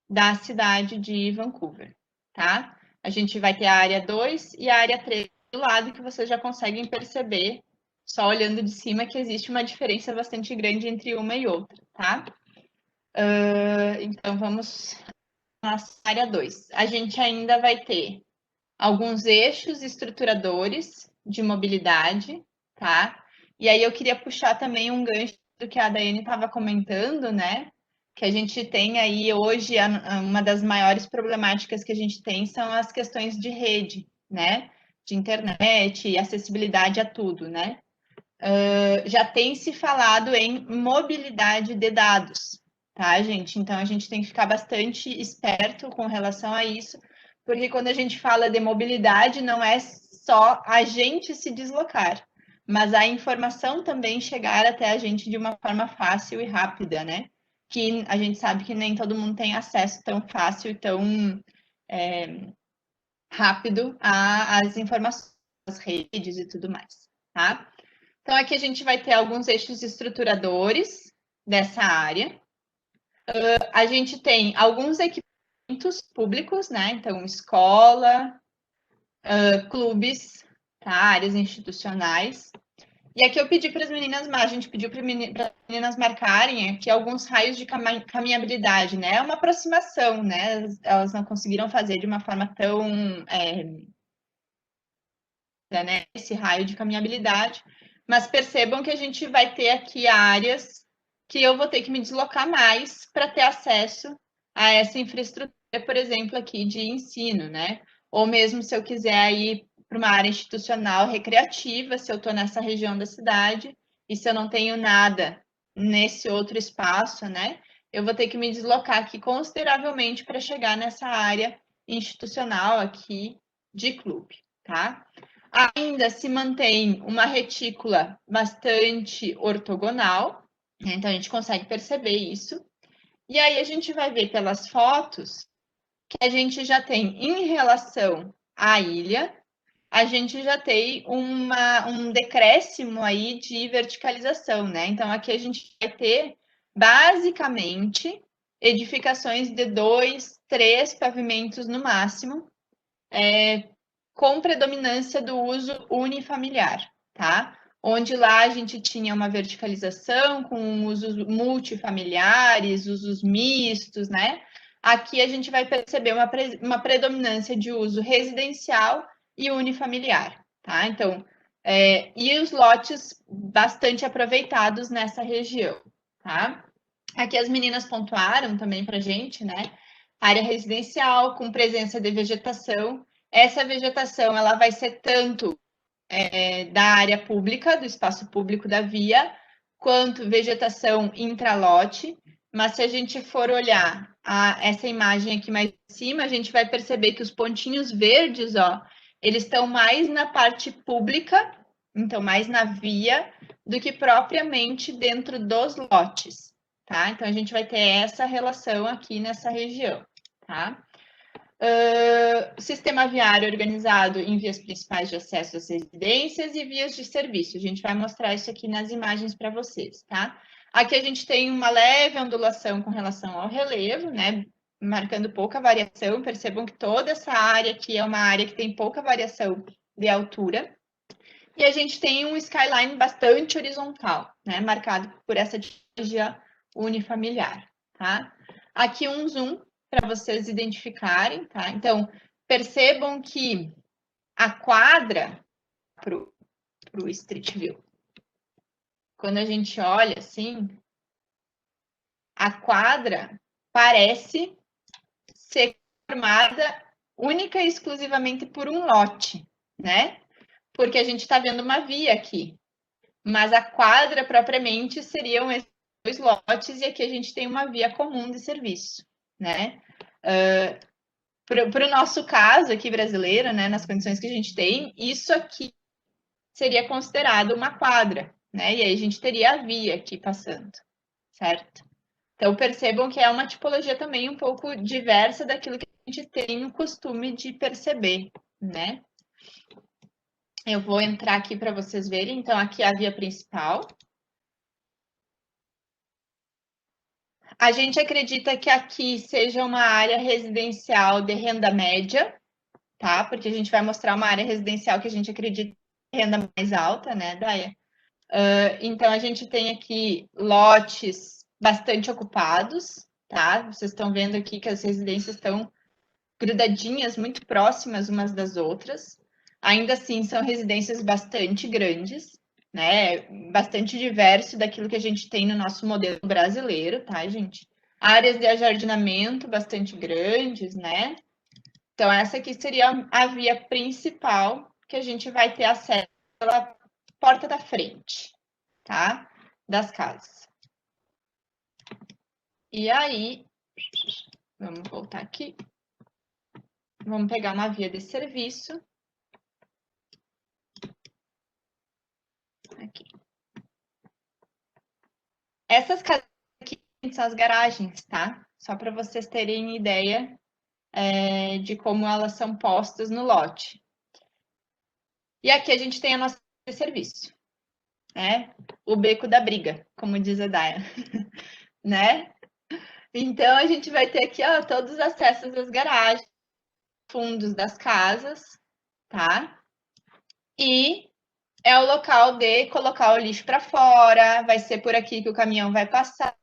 da cidade de Vancouver, tá? A gente vai ter a área 2 e a área 3 do lado, que vocês já conseguem perceber, só olhando de cima, que existe uma diferença bastante grande entre uma e outra, tá? Então, vamos na área 2. A gente ainda vai ter alguns eixos estruturadores de mobilidade, tá? E aí eu queria puxar também um gancho do que a Daiane estava comentando, né? Que a gente tem aí hoje, uma das maiores problemáticas que a gente tem são as questões de rede, né? De internet e acessibilidade a tudo, né? Já tem se falado em mobilidade de dados, tá, gente? Então, a gente tem que ficar bastante esperto com relação a isso, porque quando a gente fala de mobilidade, não é só a gente se deslocar, mas a informação também chegar até a gente de uma forma fácil e rápida, né? Que a gente sabe que nem todo mundo tem acesso tão fácil e tão rápido às informações, às redes e tudo mais, tá? Então, aqui a gente vai ter alguns eixos estruturadores dessa área. A gente tem alguns equipamentos públicos, né? Então, escola, clubes, tá? Áreas institucionais. E aqui eu pedi para as meninas, a gente pediu para as meninas marcarem aqui alguns raios de caminhabilidade, né? É uma aproximação, né? Elas não conseguiram fazer de uma forma tão, né? Esse raio de caminhabilidade, mas percebam que a gente vai ter aqui áreas que eu vou ter que me deslocar mais para ter acesso a essa infraestrutura, por exemplo, aqui de ensino, né? Ou mesmo se eu quiser ir para uma área institucional recreativa, se eu estou nessa região da cidade e se eu não tenho nada nesse outro espaço, né? Eu vou ter que me deslocar aqui consideravelmente para chegar nessa área institucional aqui de clube, tá? Ainda se mantém uma retícula bastante ortogonal, né? Então a gente consegue perceber isso. E aí a gente vai ver pelas fotos que a gente já tem em relação à ilha, a gente já tem um decréscimo aí de verticalização, né? Então aqui a gente vai ter basicamente edificações de 2, 3 pavimentos no máximo, com predominância do uso unifamiliar, tá? Onde lá a gente tinha uma verticalização com usos multifamiliares, usos mistos, né? Aqui a gente vai perceber uma predominância de uso residencial e unifamiliar, tá? Então, e os lotes bastante aproveitados nessa região, tá? Aqui as meninas pontuaram também para gente, né? Área residencial com presença de vegetação. Essa vegetação ela vai ser tanto da área pública, do espaço público da via, quanto vegetação intralote. Mas se a gente for olhar essa imagem aqui mais em cima, a gente vai perceber que os pontinhos verdes, ó, eles estão mais na parte pública, então mais na via, do que propriamente dentro dos lotes, tá? Então a gente vai ter essa relação aqui nessa região, tá? Sistema viário organizado em vias principais de acesso às residências e vias de serviço. A gente vai mostrar isso aqui nas imagens para vocês, tá? Aqui a gente tem uma leve ondulação com relação ao relevo, né? Marcando pouca variação. Percebam que toda essa área aqui é uma área que tem pouca variação de altura. E a gente tem um skyline bastante horizontal, né? Marcado por essa tipologia unifamiliar, tá? Aqui um zoom para vocês identificarem, tá? Então, percebam que a quadra para o Street View, quando a gente olha assim, a quadra parece ser formada única e exclusivamente por um lote, né? Porque a gente está vendo uma via aqui, mas a quadra propriamente seriam esses dois lotes, e aqui a gente tem uma via comum de serviço, né? Para o nosso caso aqui brasileiro, né, nas condições que a gente tem, isso aqui seria considerado uma quadra, né? E aí a gente teria a via aqui passando, certo? Então percebam que é uma tipologia também um pouco diversa daquilo que a gente tem o costume de perceber, né? Eu vou entrar aqui para vocês verem. Então, aqui é a via principal. A gente acredita que aqui seja uma área residencial de renda média, tá? Porque a gente vai mostrar uma área residencial que a gente acredita de renda mais alta, né, Daia? Então, a gente tem aqui lotes bastante ocupados, tá? Vocês estão vendo aqui que as residências estão grudadinhas, muito próximas umas das outras. Ainda assim, são residências bastante grandes, né? Bastante diverso daquilo que a gente tem no nosso modelo brasileiro, tá, gente? Áreas de ajardinamento bastante grandes, né? Então, essa aqui seria a via principal que a gente vai ter acesso pela porta da frente, tá? Das casas. E aí, vamos voltar aqui. Vamos pegar uma via de serviço. Aqui. Essas casas aqui são as garagens, tá? Só para vocês terem ideia de como elas são postas no lote. E aqui a gente tem a nossa via de serviço, né? O beco da briga, como diz a Daia, né? Então, a gente vai ter aqui, ó, todos os acessos às garagens, fundos das casas, tá? E é o local de colocar o lixo para fora, vai ser por aqui que o caminhão vai passar,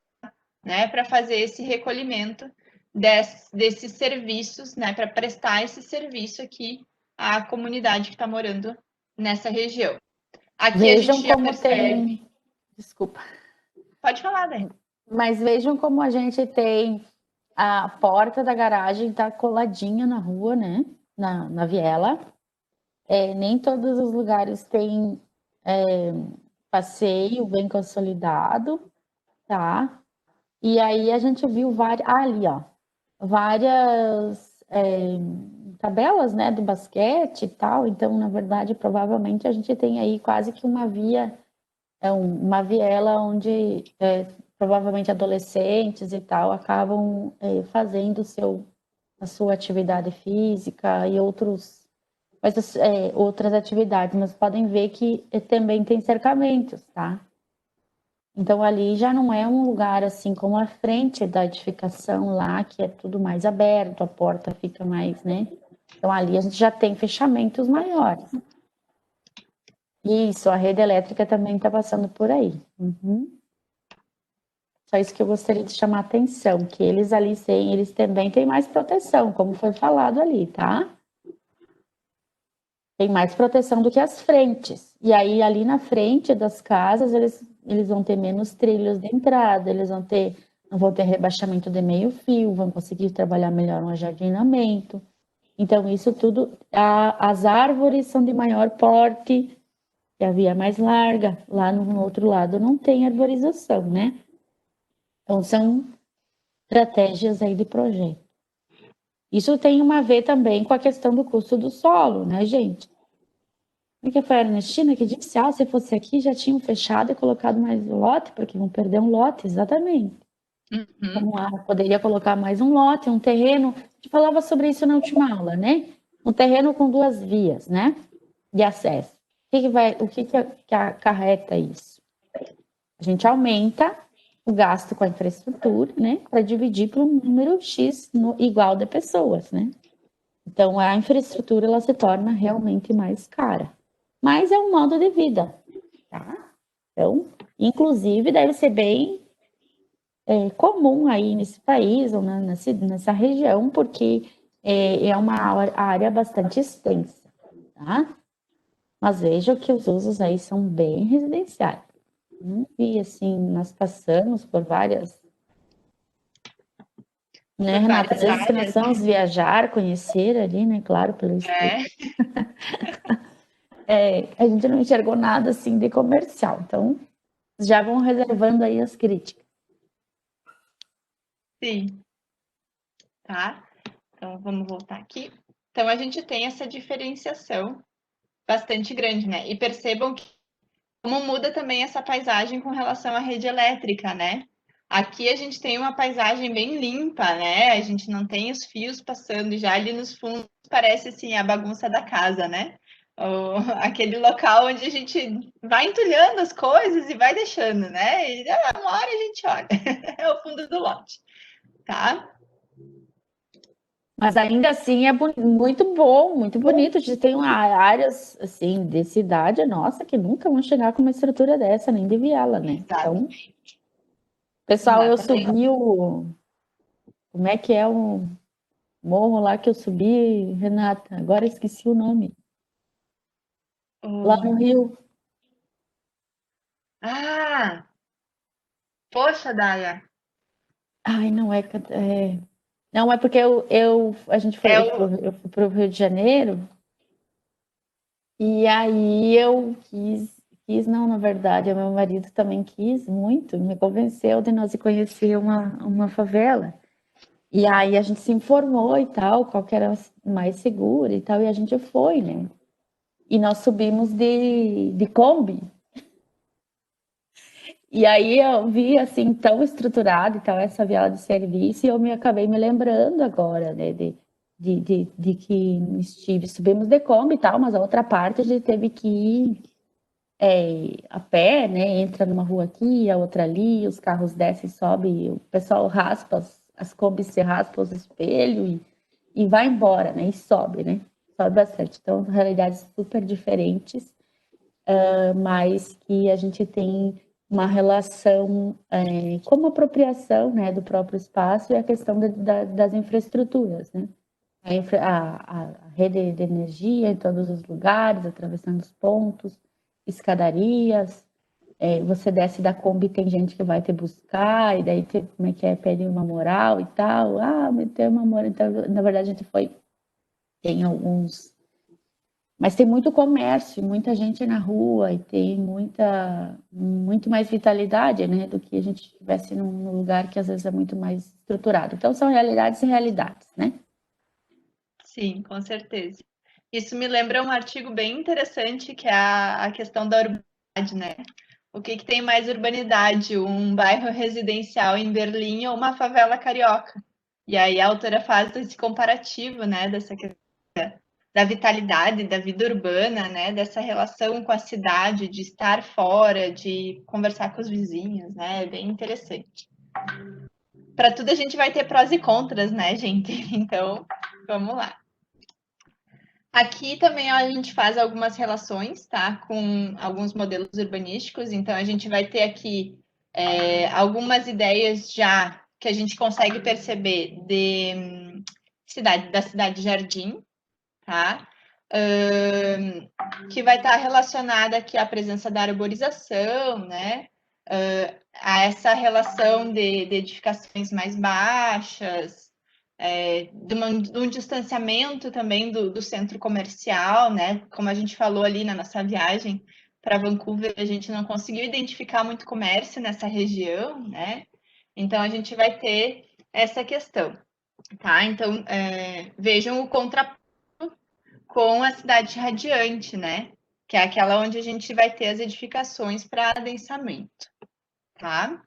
né, para fazer esse recolhimento desses serviços, né, para prestar esse serviço aqui à comunidade que está morando nessa região. Aqui a Vejam gente já como percebe. tem. Desculpa. Pode falar, Dani. Mas vejam como a gente tem a porta da garagem tá coladinha na rua, né? Na viela. Nem todos os lugares têm passeio bem consolidado, tá? E aí a gente viu várias. Ali, ó. Várias tabelas, né, do basquete e tal. Então, na verdade, provavelmente a gente tem aí quase que uma via, uma viela onde provavelmente adolescentes e tal acabam fazendo a sua atividade física e outras atividades, mas podem ver que também tem cercamentos, tá? Então ali já não é um lugar assim como a frente da edificação lá, que é tudo mais aberto, a porta fica mais, né? Então ali a gente já tem fechamentos maiores. Isso, a rede elétrica também está passando por aí. Uhum. Só isso que eu gostaria de chamar a atenção, que eles ali eles também têm mais proteção, como foi falado ali, tá? Tem mais proteção do que as frentes. E aí, ali na frente das casas, eles vão ter menos trilhos de entrada, não vão ter rebaixamento de meio fio, vão conseguir trabalhar melhor um ajardinamento. Então, isso tudo, as árvores são de maior porte, que a via é mais larga. Lá no outro lado não tem arborização, né? Então, são estratégias aí de projeto. Isso tem uma a ver também com a questão do custo do solo, né, gente? Porque foi a Ernestina que disse, se fosse aqui já tinham fechado e colocado mais lote, porque vão perder um lote, exatamente. Uhum. Poderia colocar mais um lote, um terreno. A gente falava sobre isso na última aula, né? Um terreno com 2 vias, né? De acesso. O que acarreta isso? A gente aumenta o gasto com a infraestrutura, né? Para dividir por um número X igual de pessoas, né? Então, a infraestrutura ela se torna realmente mais cara. Mas é um modo de vida, tá? Então, inclusive, deve ser bem comum aí nesse país ou nessa região, porque é uma área bastante extensa, tá? Mas veja que os usos aí são bem residenciais. E assim, nós passamos por várias, né, Renata? Às vezes que nós vamos viajar, conhecer ali, né? Claro, pelo estudo. A gente não enxergou nada assim de comercial, então já vão reservando aí as críticas. Sim. Tá? Então, vamos voltar aqui. Então, a gente tem essa diferenciação bastante grande, né? E percebam que como muda também essa paisagem com relação à rede elétrica, né? Aqui a gente tem uma paisagem bem limpa, né? A gente não tem os fios passando, já ali nos fundos parece assim a bagunça da casa, né? Ou aquele local onde a gente vai entulhando as coisas e vai deixando, né? E uma hora a gente olha, é o fundo do lote, tá? Mas ainda assim é muito bom, muito bonito. A gente tem áreas assim de cidade, nossa, que nunca vão chegar com uma estrutura dessa, nem de viela, né? Então, pessoal, eu subi como é que é o morro lá que eu subi, Renata? Agora esqueci o nome. Lá no Rio. Ah! Poxa, Daya! Ai, não é. Não, é porque a gente foi, eu fui para o Rio de Janeiro e aí eu quis, não, na verdade, o meu marido também quis muito, me convenceu de nós ir conhecer uma favela. E aí a gente se informou e tal, qual que era mais segura e tal, e a gente foi, né? E nós subimos de Kombi. E aí eu vi, assim, tão estruturado e tal, essa viela de serviço, e eu acabei me lembrando agora, né, de que subimos de Kombi e tal, mas a outra parte a gente teve que ir a pé, né, entra numa rua aqui, a outra ali, os carros descem, sobem, o pessoal raspa as Kombis se raspam os espelhos e vai embora, né? E sobe, né? Sobe bastante. Então, realidades super diferentes, mas que a gente tem uma relação como apropriação, né, do próprio espaço e a questão das infraestruturas, né? A rede de energia em todos os lugares, atravessando os pontos, escadarias. Você desce da Kombi, tem gente que vai te buscar, e daí como é que é, pede uma moral e tal. Mas tem uma moral. Então, na verdade, a gente tem alguns. Mas tem muito comércio, muita gente na rua, e tem muito mais vitalidade, né, do que a gente estivesse num lugar que às vezes é muito mais estruturado. Então, são realidades e realidades, né? Sim, com certeza. Isso me lembra um artigo bem interessante, que é a questão da urbanidade, né? O que tem mais urbanidade, um bairro residencial em Berlim ou uma favela carioca? E aí a autora faz esse comparativo, né, dessa questão da vitalidade, da vida urbana, né, dessa relação com a cidade, de estar fora, de conversar com os vizinhos, né? É bem interessante. Para tudo a gente vai ter prós e contras, né, gente? Então, vamos lá. Aqui também a gente faz algumas relações, tá? Com alguns modelos urbanísticos. Então, a gente vai ter aqui algumas ideias já que a gente consegue perceber da cidade-jardim, tá? Que vai estar relacionada aqui à presença da arborização, né? A essa relação de edificações mais baixas, de um distanciamento também do centro comercial, né? Como a gente falou ali na nossa viagem para Vancouver, a gente não conseguiu identificar muito comércio nessa região, né? Então a gente vai ter essa questão, tá? Então vejam o contraponto com a cidade radiante, né? Que é aquela onde a gente vai ter as edificações para adensamento, tá?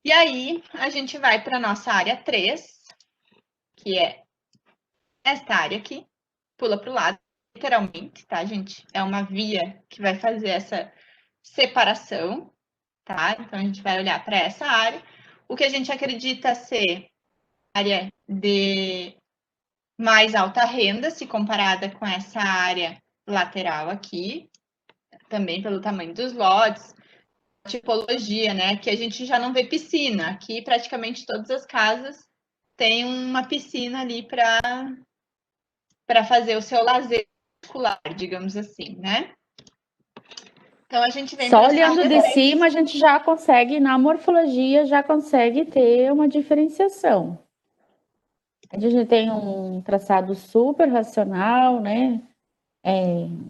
E aí, a gente vai para a nossa área 3, que é esta área aqui. Pula para o lado, literalmente, tá, gente? É uma via que vai fazer essa separação, tá? Então, a gente vai olhar para essa área. O que a gente acredita ser área de mais alta renda, se comparada com essa área lateral aqui, também pelo tamanho dos lotes, tipologia, né? Que a gente já não vê piscina. Aqui, praticamente todas as casas têm uma piscina ali para fazer o seu lazer muscular, digamos assim, né? Então, a gente vem Só para olhando de cima, a gente já consegue, na morfologia, já consegue ter uma diferenciação. A gente tem um traçado super racional, né?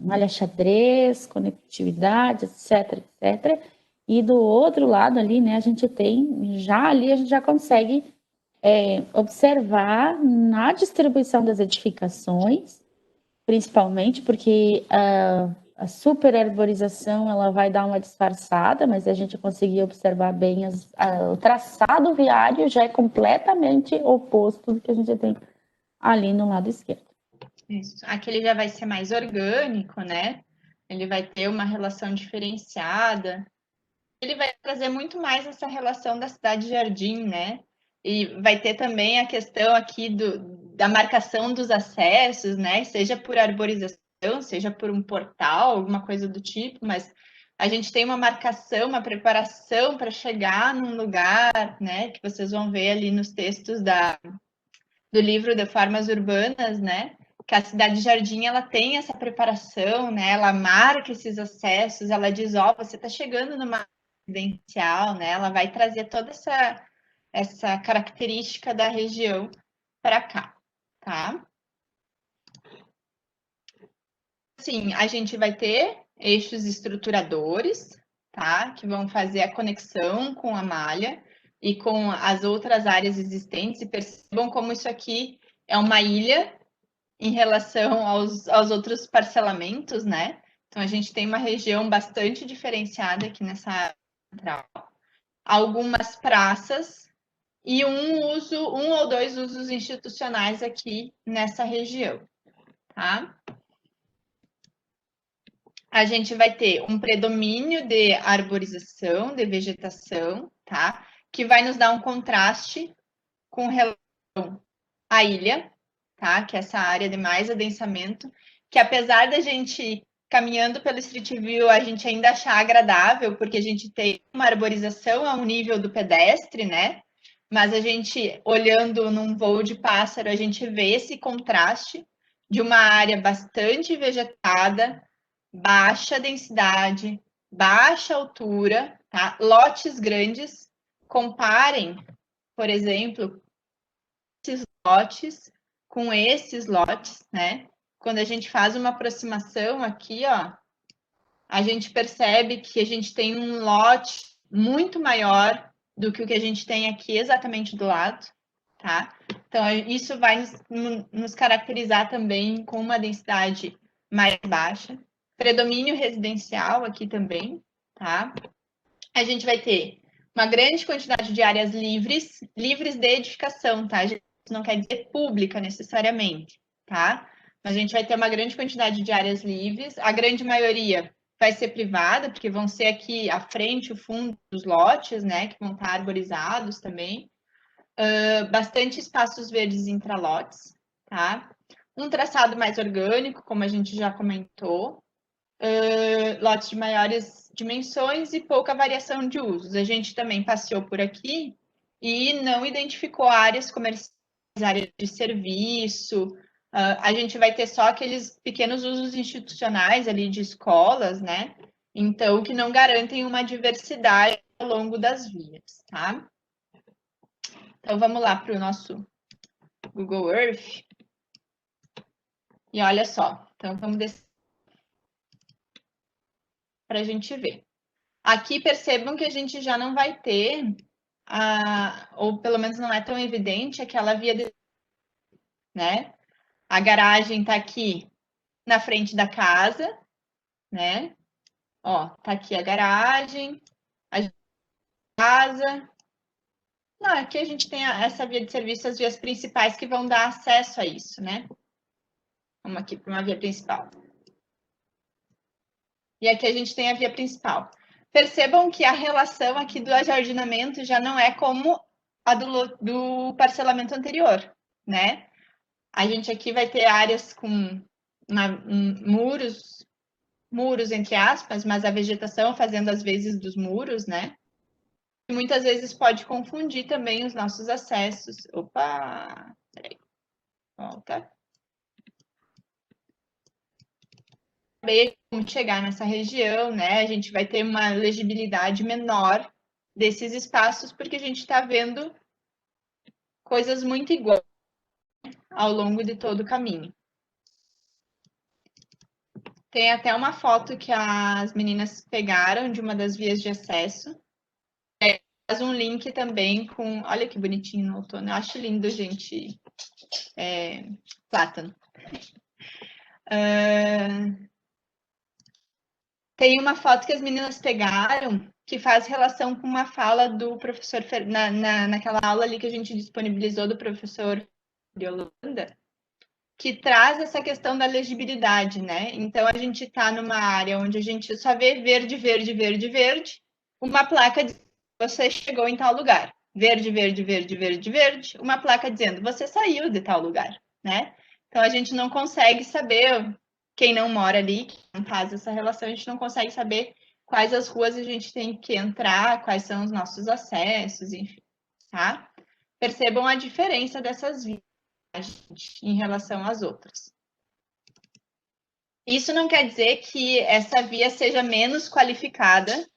Malha xadrez, conectividade, etc, etc. E do outro lado ali, né, a gente tem, já ali a gente já consegue observar na distribuição das edificações, principalmente porque a superarborização ela vai dar uma disfarçada, mas a gente conseguir observar bem o traçado viário já é completamente oposto do que a gente tem ali no lado esquerdo. Isso. Aqui ele já vai ser mais orgânico, né? Ele vai ter uma relação diferenciada. Ele vai trazer muito mais essa relação da cidade-jardim, né? E vai ter também a questão aqui da marcação dos acessos, né? Seja por arborização, seja por um portal, alguma coisa do tipo, mas a gente tem uma marcação, uma preparação para chegar num lugar, né? Que vocês vão ver ali nos textos do livro de Formas Urbanas, né? Que a cidade-jardim ela tem essa preparação, né? Ela marca esses acessos, ela diz, você está chegando numa residencial, né? Ela vai trazer toda essa característica da região para cá, tá? Assim, a gente vai ter eixos estruturadores, tá? Que vão fazer a conexão com a malha e com as outras áreas existentes, e percebam como isso aqui é uma ilha em relação aos outros parcelamentos, né? Então, a gente tem uma região bastante diferenciada aqui nessa área central. Algumas praças e um ou dois usos institucionais aqui nessa região, tá? a gente vai ter um predomínio de arborização, de vegetação, tá? Que vai nos dar um contraste com relação à ilha, tá? Que é essa área de mais adensamento, que apesar da gente caminhando pelo Street View, a gente ainda achar agradável, porque a gente tem uma arborização ao nível do pedestre, né? Mas a gente, olhando num voo de pássaro, a gente vê esse contraste de uma área bastante vegetada, baixa densidade, baixa altura, tá? Lotes grandes. Comparem, por exemplo, esses lotes com esses lotes, né? Quando a gente faz uma aproximação aqui, ó, a gente percebe que a gente tem um lote muito maior do que o que a gente tem aqui exatamente do lado, tá? Então, isso vai nos caracterizar também com uma densidade mais baixa. Predomínio residencial aqui também, tá? A gente vai ter uma grande quantidade de áreas livres de edificação, tá? Isso não quer dizer pública necessariamente, tá? Mas a gente vai ter uma grande quantidade de áreas livres, a grande maioria vai ser privada, porque vão ser aqui à frente, o fundo dos lotes, né, que vão estar arborizados também. Bastante espaços verdes intralotes, tá? Um traçado mais orgânico, como a gente já comentou. Lotes de maiores dimensões e pouca variação de usos. A gente também passeou por aqui e não identificou áreas comerciais, áreas de serviço. A gente vai ter só aqueles pequenos usos institucionais ali de escolas, né? Então, que não garantem uma diversidade ao longo das vias, tá? Então, vamos lá para o nosso Google Earth. E olha só, então vamos descer para a gente ver. Aqui percebam que a gente já não vai ter, ou pelo menos não é tão evidente, aquela via de, né? A garagem está aqui na frente da casa, né? Ó, tá aqui a garagem, a casa. Não, aqui a gente tem essa via de serviço, as vias principais que vão dar acesso a isso, né? Vamos aqui para uma via principal. E aqui a gente tem a via principal. Percebam que a relação aqui do ajardinamento já não é como a do parcelamento anterior, né? A gente aqui vai ter áreas com muros entre aspas, mas a vegetação fazendo as vezes dos muros, né? E muitas vezes pode confundir também os nossos acessos. Opa! Peraí. Volta. Saber como chegar nessa região, né? A gente vai ter uma legibilidade menor desses espaços, porque a gente está vendo coisas muito iguais ao longo de todo o caminho. Tem até uma foto que as meninas pegaram de uma das vias de acesso. Faz um link também com... Olha que bonitinho no outono. Eu acho lindo, gente. Plátano. Tem uma foto que as meninas pegaram que faz relação com uma fala do professor, naquela aula ali que a gente disponibilizou do professor de Holanda, que traz essa questão da legibilidade, né? Então, a gente está numa área onde a gente só vê verde, verde, verde, verde, uma placa dizendo você chegou em tal lugar. Verde, verde, verde, verde, verde, uma placa dizendo você saiu de tal lugar, né? Então, a gente não consegue saber, quem não mora ali, quem não faz essa relação, a gente não consegue saber quais as ruas a gente tem que entrar, quais são os nossos acessos, enfim, tá? Percebam a diferença dessas vias em relação às outras. Isso não quer dizer que essa via seja menos qualificada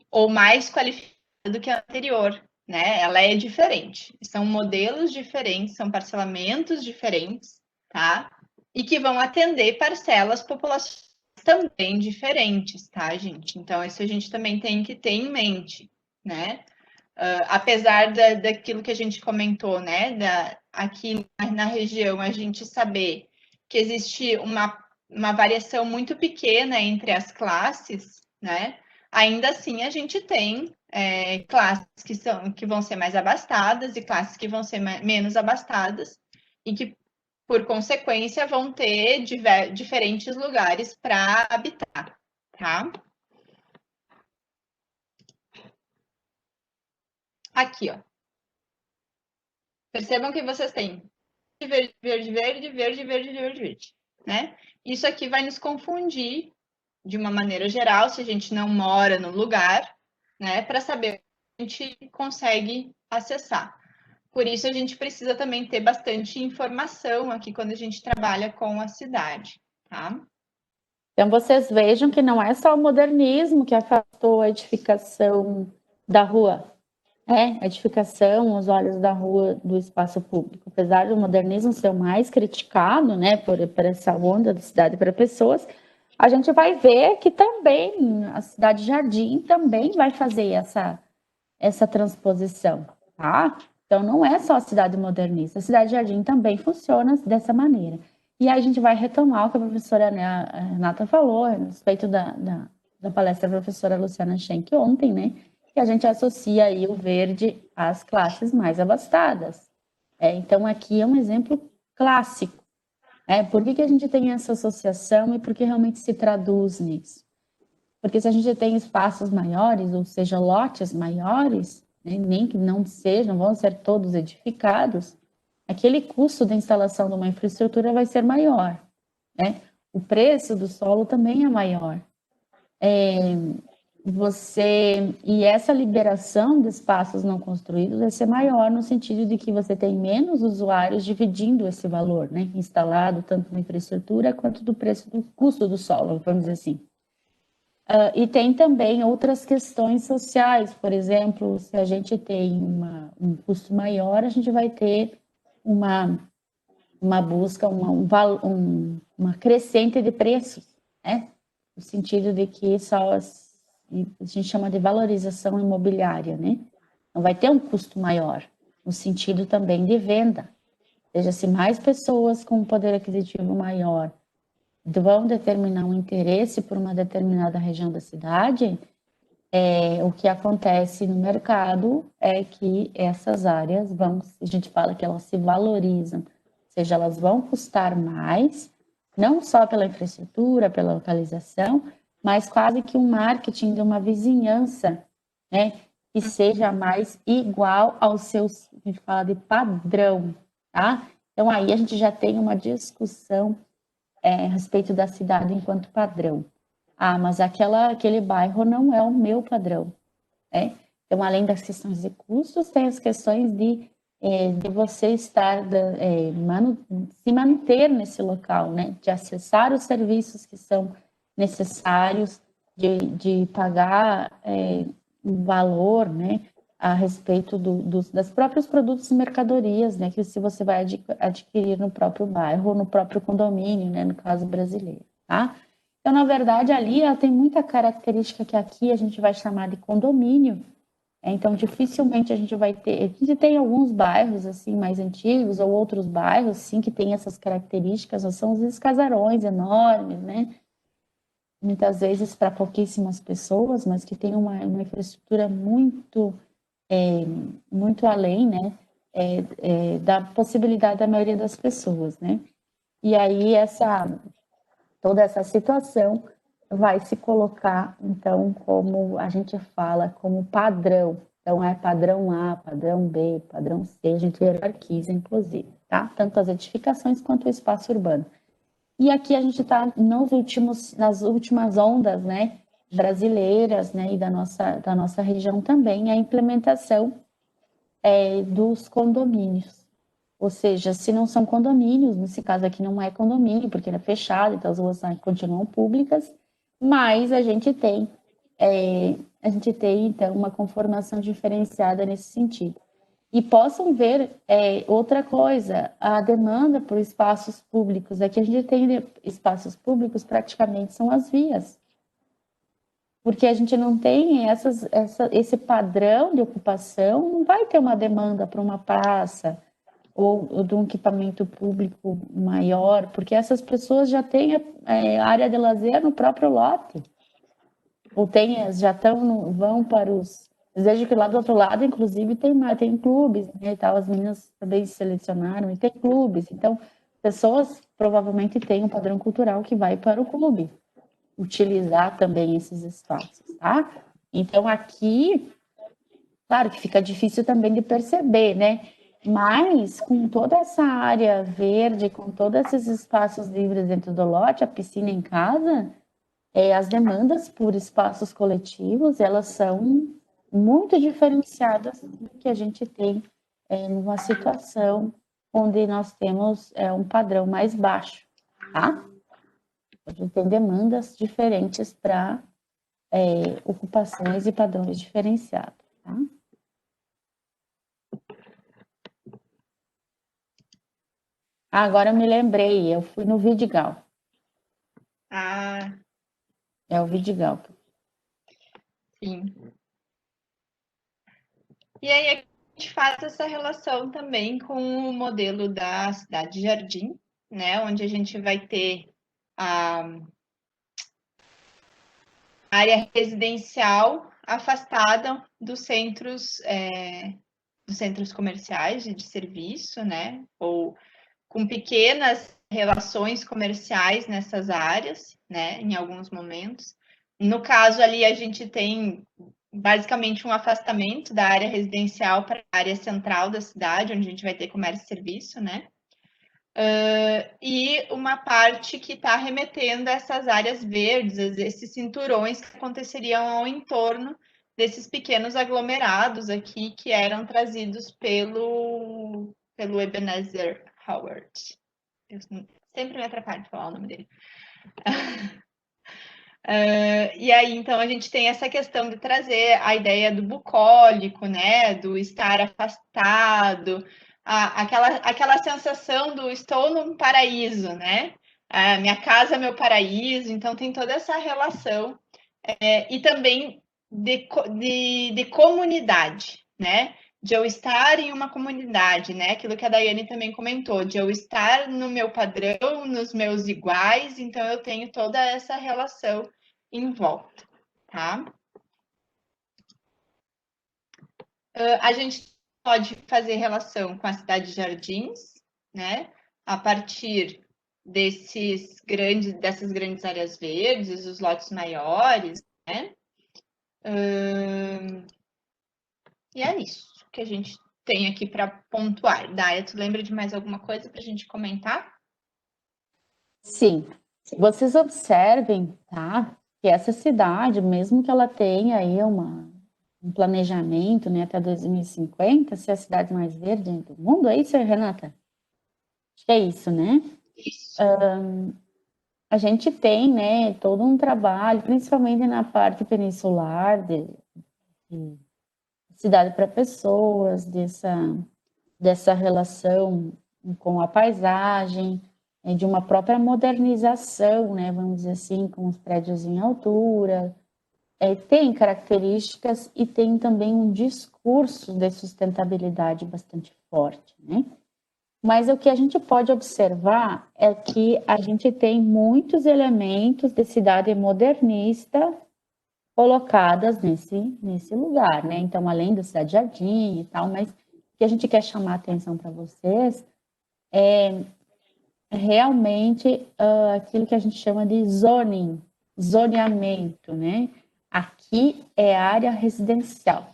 ou mais qualificada do que a anterior, né? Ela é diferente. São modelos diferentes, são parcelamentos diferentes, tá? E que vão atender parcelas populacionais também diferentes, tá, gente? Então, isso a gente também tem que ter em mente, né? Apesar daquilo que a gente comentou, né? Aqui na região, a gente saber que existe uma variação muito pequena entre as classes, né? Ainda assim, a gente tem classes que vão ser mais abastadas e classes que vão ser menos abastadas e que, por consequência, vão ter diferentes lugares para habitar, tá? Aqui, ó. Percebam que vocês têm verde, verde, verde, verde, verde, verde, verde, né? Isso aqui vai nos confundir de uma maneira geral, se a gente não mora no lugar, né? Para saber a gente consegue acessar. Por isso, a gente precisa também ter bastante informação aqui quando a gente trabalha com a cidade, tá? Então, vocês vejam que não é só o modernismo que afastou a edificação da rua, a edificação, os olhos da rua, do espaço público. Apesar do modernismo ser o mais criticado, né, por essa onda da cidade para pessoas, a gente vai ver que também a cidade Jardim também vai fazer essa transposição, tá? Então, não é só a cidade modernista, a cidade Jardim também funciona dessa maneira. E aí a gente vai retomar o que a professora Renata falou a respeito da palestra da professora Luciana Schenck ontem, né? Que a gente associa aí o verde às classes mais abastadas. Então, aqui é um exemplo clássico. Por que a gente tem essa associação e por que realmente se traduz nisso? Porque se a gente tem espaços maiores, ou seja, lotes maiores, né, nem que não vão ser todos edificados, aquele custo da instalação de uma infraestrutura vai ser maior, né? O preço do solo também é maior. E essa liberação de espaços não construídos vai ser maior no sentido de que você tem menos usuários dividindo esse valor, né? Instalado tanto na infraestrutura quanto do preço do custo do solo, vamos dizer assim. E tem também outras questões sociais, por exemplo, se a gente tem um custo maior, a gente vai ter uma busca, uma crescente de preços, né? No sentido de que a gente chama de valorização imobiliária, né? Então, vai ter um custo maior, no sentido também de venda. Ou seja, se mais pessoas com um poder aquisitivo maior vão determinar um interesse por uma determinada região da cidade, o que acontece no mercado é que essas áreas a gente fala que elas se valorizam, ou seja, elas vão custar mais, não só pela infraestrutura, pela localização, mas quase que um marketing de uma vizinhança, né, que seja mais igual aos seus, a gente fala de padrão, tá? Então aí a gente já tem uma discussão a respeito da cidade enquanto padrão. Mas aquele bairro não é o meu padrão, né? Então, além das questões de custos, tem as questões de você estar, se manter nesse local, né? De acessar os serviços que são necessários, de pagar um valor, né? A respeito das próprios produtos e mercadorias, né? Que se você vai adquirir no próprio bairro ou no próprio condomínio, né? No caso brasileiro, tá? Então, na verdade, ali ela tem muita característica que aqui a gente vai chamar de condomínio. Então, dificilmente a gente vai ter... A gente tem alguns bairros, assim, mais antigos, ou outros bairros, sim, que tem essas características, são os casarões enormes, né? Muitas vezes para pouquíssimas pessoas, mas que tem uma infraestrutura muito além, né? Da possibilidade da maioria das pessoas, né? E aí, toda essa situação vai se colocar, então, como a gente fala, como padrão. Então, é padrão A, padrão B, padrão C, a gente hierarquiza, inclusive, tá? Tanto as edificações quanto o espaço urbano. E aqui a gente está nas últimas ondas, né, brasileiras, né, e da nossa região também, a implementação dos condomínios. Ou seja, se não são condomínios, nesse caso aqui não é condomínio, porque ele é fechado, então as ruas continuam públicas, mas a gente tem, então, uma conformação diferenciada nesse sentido. E possam ver outra coisa, a demanda por espaços públicos. Aqui a gente tem espaços públicos, praticamente são as vias. Porque a gente não tem esse padrão de ocupação, não vai ter uma demanda para uma praça ou de um equipamento público maior, porque essas pessoas já têm área de lazer no próprio lote. Ou já vão para os... Vejo que lá do outro lado, inclusive, tem clubes, né, e tal, as meninas também se selecionaram, e tem clubes. Então, pessoas provavelmente têm um padrão cultural que vai para o clube. utilizar também esses espaços, tá? Então, aqui, claro que fica difícil também de perceber, né? Mas, com toda essa área verde, com todos esses espaços livres dentro do lote, a piscina em casa, as demandas por espaços coletivos, elas são muito diferenciadas do que a gente tem numa situação onde nós temos um padrão mais baixo, tá? A gente tem demandas diferentes para ocupações e padrões diferenciados, tá? Agora eu me lembrei, eu fui no Vidigal. Ah, É o Vidigal. sim. E aí a gente faz essa relação também com o modelo da cidade jardim, né? Onde a gente vai ter a área residencial afastada dos centros comerciais e de serviço, né? Ou com pequenas relações comerciais nessas áreas, né? Em alguns momentos. No caso ali, a gente tem basicamente um afastamento da área residencial para a área central da cidade, onde a gente vai ter comércio e serviço, né? E uma parte que está remetendo a essas áreas verdes, esses cinturões que aconteceriam ao entorno desses pequenos aglomerados aqui que eram trazidos pelo Ebenezer Howard. Eu sempre me atrapalho de falar o nome dele. E aí, então, a gente tem essa questão de trazer a ideia do bucólico, né? Do estar afastado, aquela sensação do estou num paraíso, né? Minha casa é meu paraíso, então tem toda essa relação. E também de comunidade, né? De eu estar em uma comunidade, né? Aquilo que a Daiane também comentou, de eu estar no meu padrão, nos meus iguais, então eu tenho toda essa relação em volta, tá? A gente pode fazer relação com a cidade de Jardins, né? A partir dessas grandes áreas verdes, os lotes maiores, né? E é isso que a gente tem aqui para pontuar. Daia, tu lembra de mais alguma coisa para a gente comentar? Sim. Vocês observem, tá? Que essa cidade, mesmo que ela tenha aí um planejamento, né, até 2050, ser a cidade mais verde do mundo, é isso, Renata? Acho que é isso, né? Isso. A gente tem, né, todo um trabalho, principalmente na parte peninsular, de cidade para pessoas, dessa relação com a paisagem, de uma própria modernização, né, vamos dizer assim, com os prédios em altura. Tem características e tem também um discurso de sustentabilidade bastante forte, né? Mas o que a gente pode observar é que a gente tem muitos elementos de cidade modernista colocadas nesse lugar, né? Então, além da cidade jardim e tal, mas o que a gente quer chamar a atenção para vocês é realmente aquilo que a gente chama de zoneamento, né? Aqui é área residencial.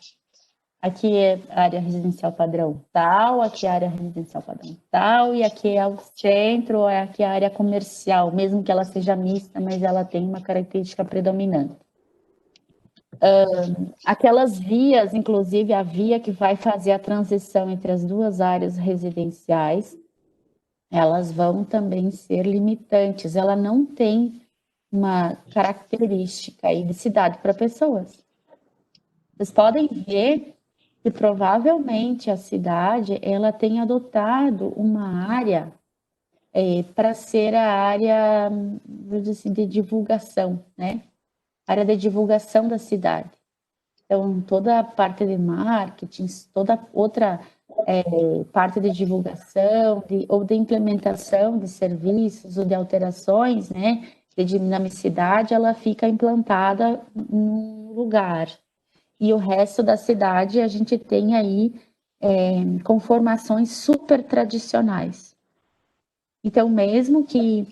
Aqui é área residencial padrão tal, aqui é área residencial padrão tal, e aqui é o centro, ou aqui é a área comercial, mesmo que ela seja mista, mas ela tem uma característica predominante. Aquelas vias, inclusive a via que vai fazer a transição entre as duas áreas residenciais, elas vão também ser limitantes, ela não tem uma característica aí de cidade para pessoas. Vocês podem ver que provavelmente a cidade ela tem adotado uma área para ser a área, vamos dizer assim, de divulgação, né? Área de divulgação da cidade. Então, toda a parte de marketing, toda outra parte de divulgação ou de implementação de serviços ou de alterações, né, de dinamicidade, ela fica implantada num lugar. E o resto da cidade a gente tem aí conformações super tradicionais. Então, mesmo que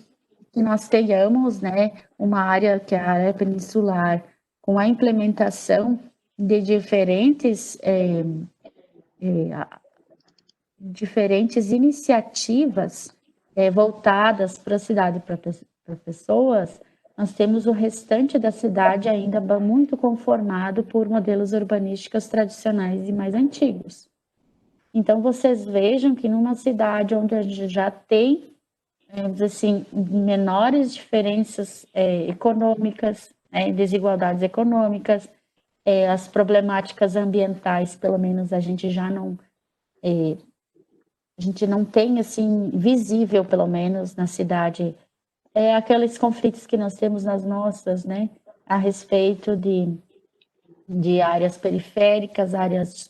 que nós tenhamos, né, uma área que é a área peninsular, com a implementação de diferentes iniciativas voltadas para a cidade, para pessoas, nós temos o restante da cidade ainda muito conformado por modelos urbanísticos tradicionais e mais antigos. Então, vocês vejam que numa cidade onde a gente já tem, assim, menores diferenças econômicas, desigualdades econômicas, as problemáticas ambientais, pelo menos a gente já não tem, assim, visível, pelo menos, na cidade, aqueles conflitos que nós temos nas nossas, né, a respeito de áreas periféricas, áreas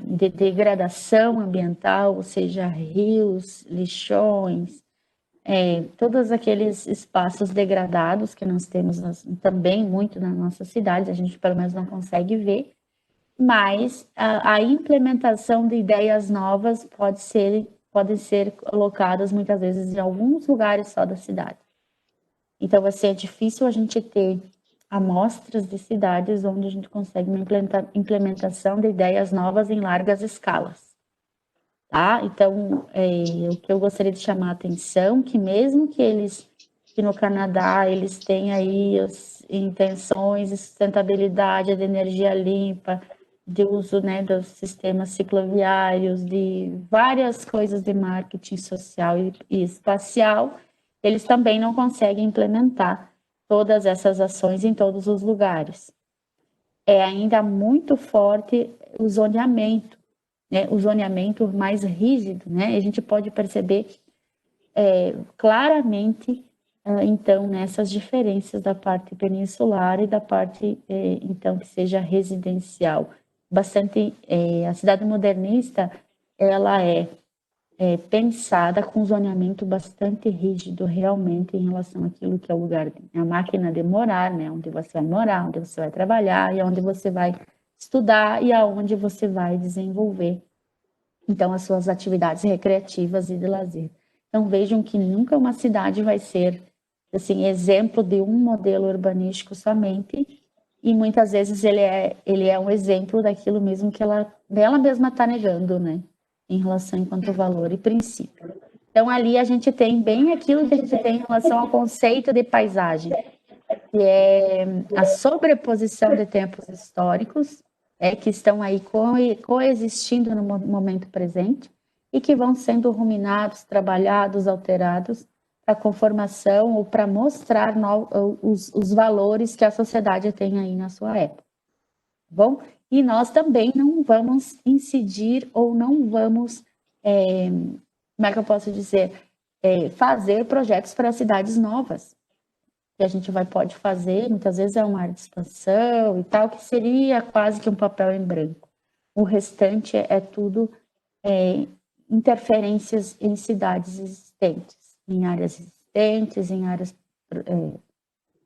de degradação ambiental, ou seja, rios, lixões, todos aqueles espaços degradados que nós temos também muito nas nossas cidades, a gente pelo menos não consegue ver, mas a implementação de ideias novas podem ser colocadas muitas vezes em alguns lugares só da cidade. Então, vai ser difícil a gente ter amostras de cidades onde a gente consegue uma implementação de ideias novas em largas escalas. Tá? Então, o que eu gostaria de chamar a atenção, que mesmo que no Canadá eles têm aí as intenções de sustentabilidade, de energia limpa, de uso, né, dos sistemas cicloviários, de várias coisas de marketing social e espacial, eles também não conseguem implementar todas essas ações em todos os lugares. É ainda muito forte o zoneamento, né, o zoneamento mais rígido, né? A gente pode perceber claramente, então, nessas diferenças da parte peninsular e da parte, então, que seja residencial. A cidade modernista, ela é pensada com zoneamento bastante rígido, realmente, em relação àquilo que é o lugar, a máquina de morar, né? Onde você vai morar, onde você vai trabalhar, e onde você vai estudar, e aonde você vai desenvolver, então, as suas atividades recreativas e de lazer. Então, vejam que nunca uma cidade vai ser, assim, exemplo de um modelo urbanístico somente, e muitas vezes ele é um exemplo daquilo mesmo que ela mesma está negando, né? Em relação enquanto valor e princípio. Então, ali a gente tem bem aquilo que a gente tem em relação ao conceito de paisagem, que é a sobreposição de tempos históricos, que estão aí coexistindo no momento presente e que vão sendo ruminados, trabalhados, alterados para conformação ou para mostrar os valores que a sociedade tem aí na sua época. Bom? E nós também não vamos incidir ou não vamos, como é que eu posso dizer, fazer projetos para cidades novas, que a gente pode fazer, muitas vezes é uma área de expansão e tal, que seria quase que um papel em branco. O restante é tudo interferências em cidades existentes, em áreas existentes, em áreas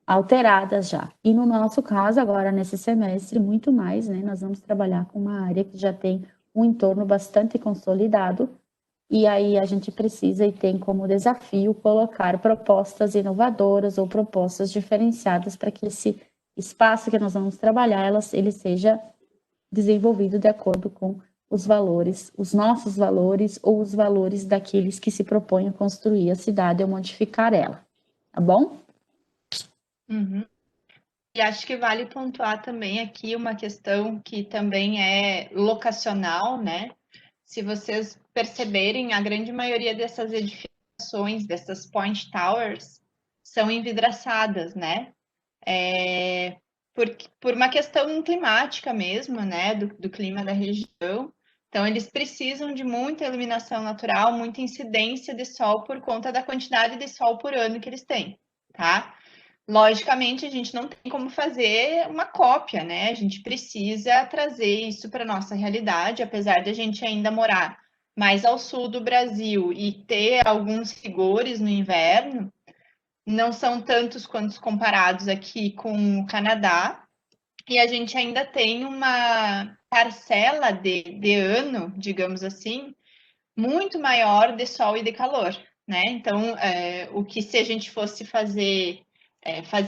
alteradas já. E no nosso caso, agora nesse semestre, muito mais, né? Nós vamos trabalhar com uma área que já tem um entorno bastante consolidado, e aí a gente precisa e tem como desafio colocar propostas inovadoras ou propostas diferenciadas para que esse espaço que nós vamos trabalhar, ele seja desenvolvido de acordo com os valores, os nossos valores ou os valores daqueles que se propõem a construir a cidade ou modificar ela. Tá bom? Uhum. E acho que vale pontuar também aqui uma questão que também é locacional, né? Se vocês perceberem, a grande maioria dessas edificações, dessas point towers, são envidraçadas, né? Por uma questão climática mesmo, né? Do clima da região. Então, eles precisam de muita iluminação natural, muita incidência de sol por conta da quantidade de sol por ano que eles têm, tá? Logicamente, a gente não tem como fazer uma cópia, né? A gente precisa trazer isso para a nossa realidade, apesar de a gente ainda morar mais ao sul do Brasil e ter alguns rigores no inverno, não são tantos quanto comparados aqui com o Canadá, e a gente ainda tem uma parcela de ano, digamos assim, muito maior de sol e de calor, né? Então, o que se a gente fosse fazer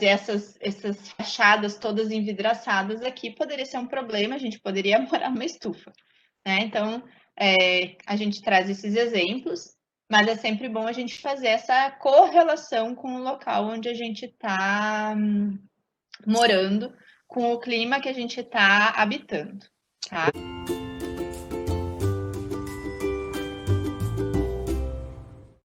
essas fachadas todas envidraçadas aqui, poderia ser um problema, a gente poderia morar numa estufa, né? Então, a gente traz esses exemplos, mas é sempre bom a gente fazer essa correlação com o local onde a gente está morando, com o clima que a gente está habitando, tá?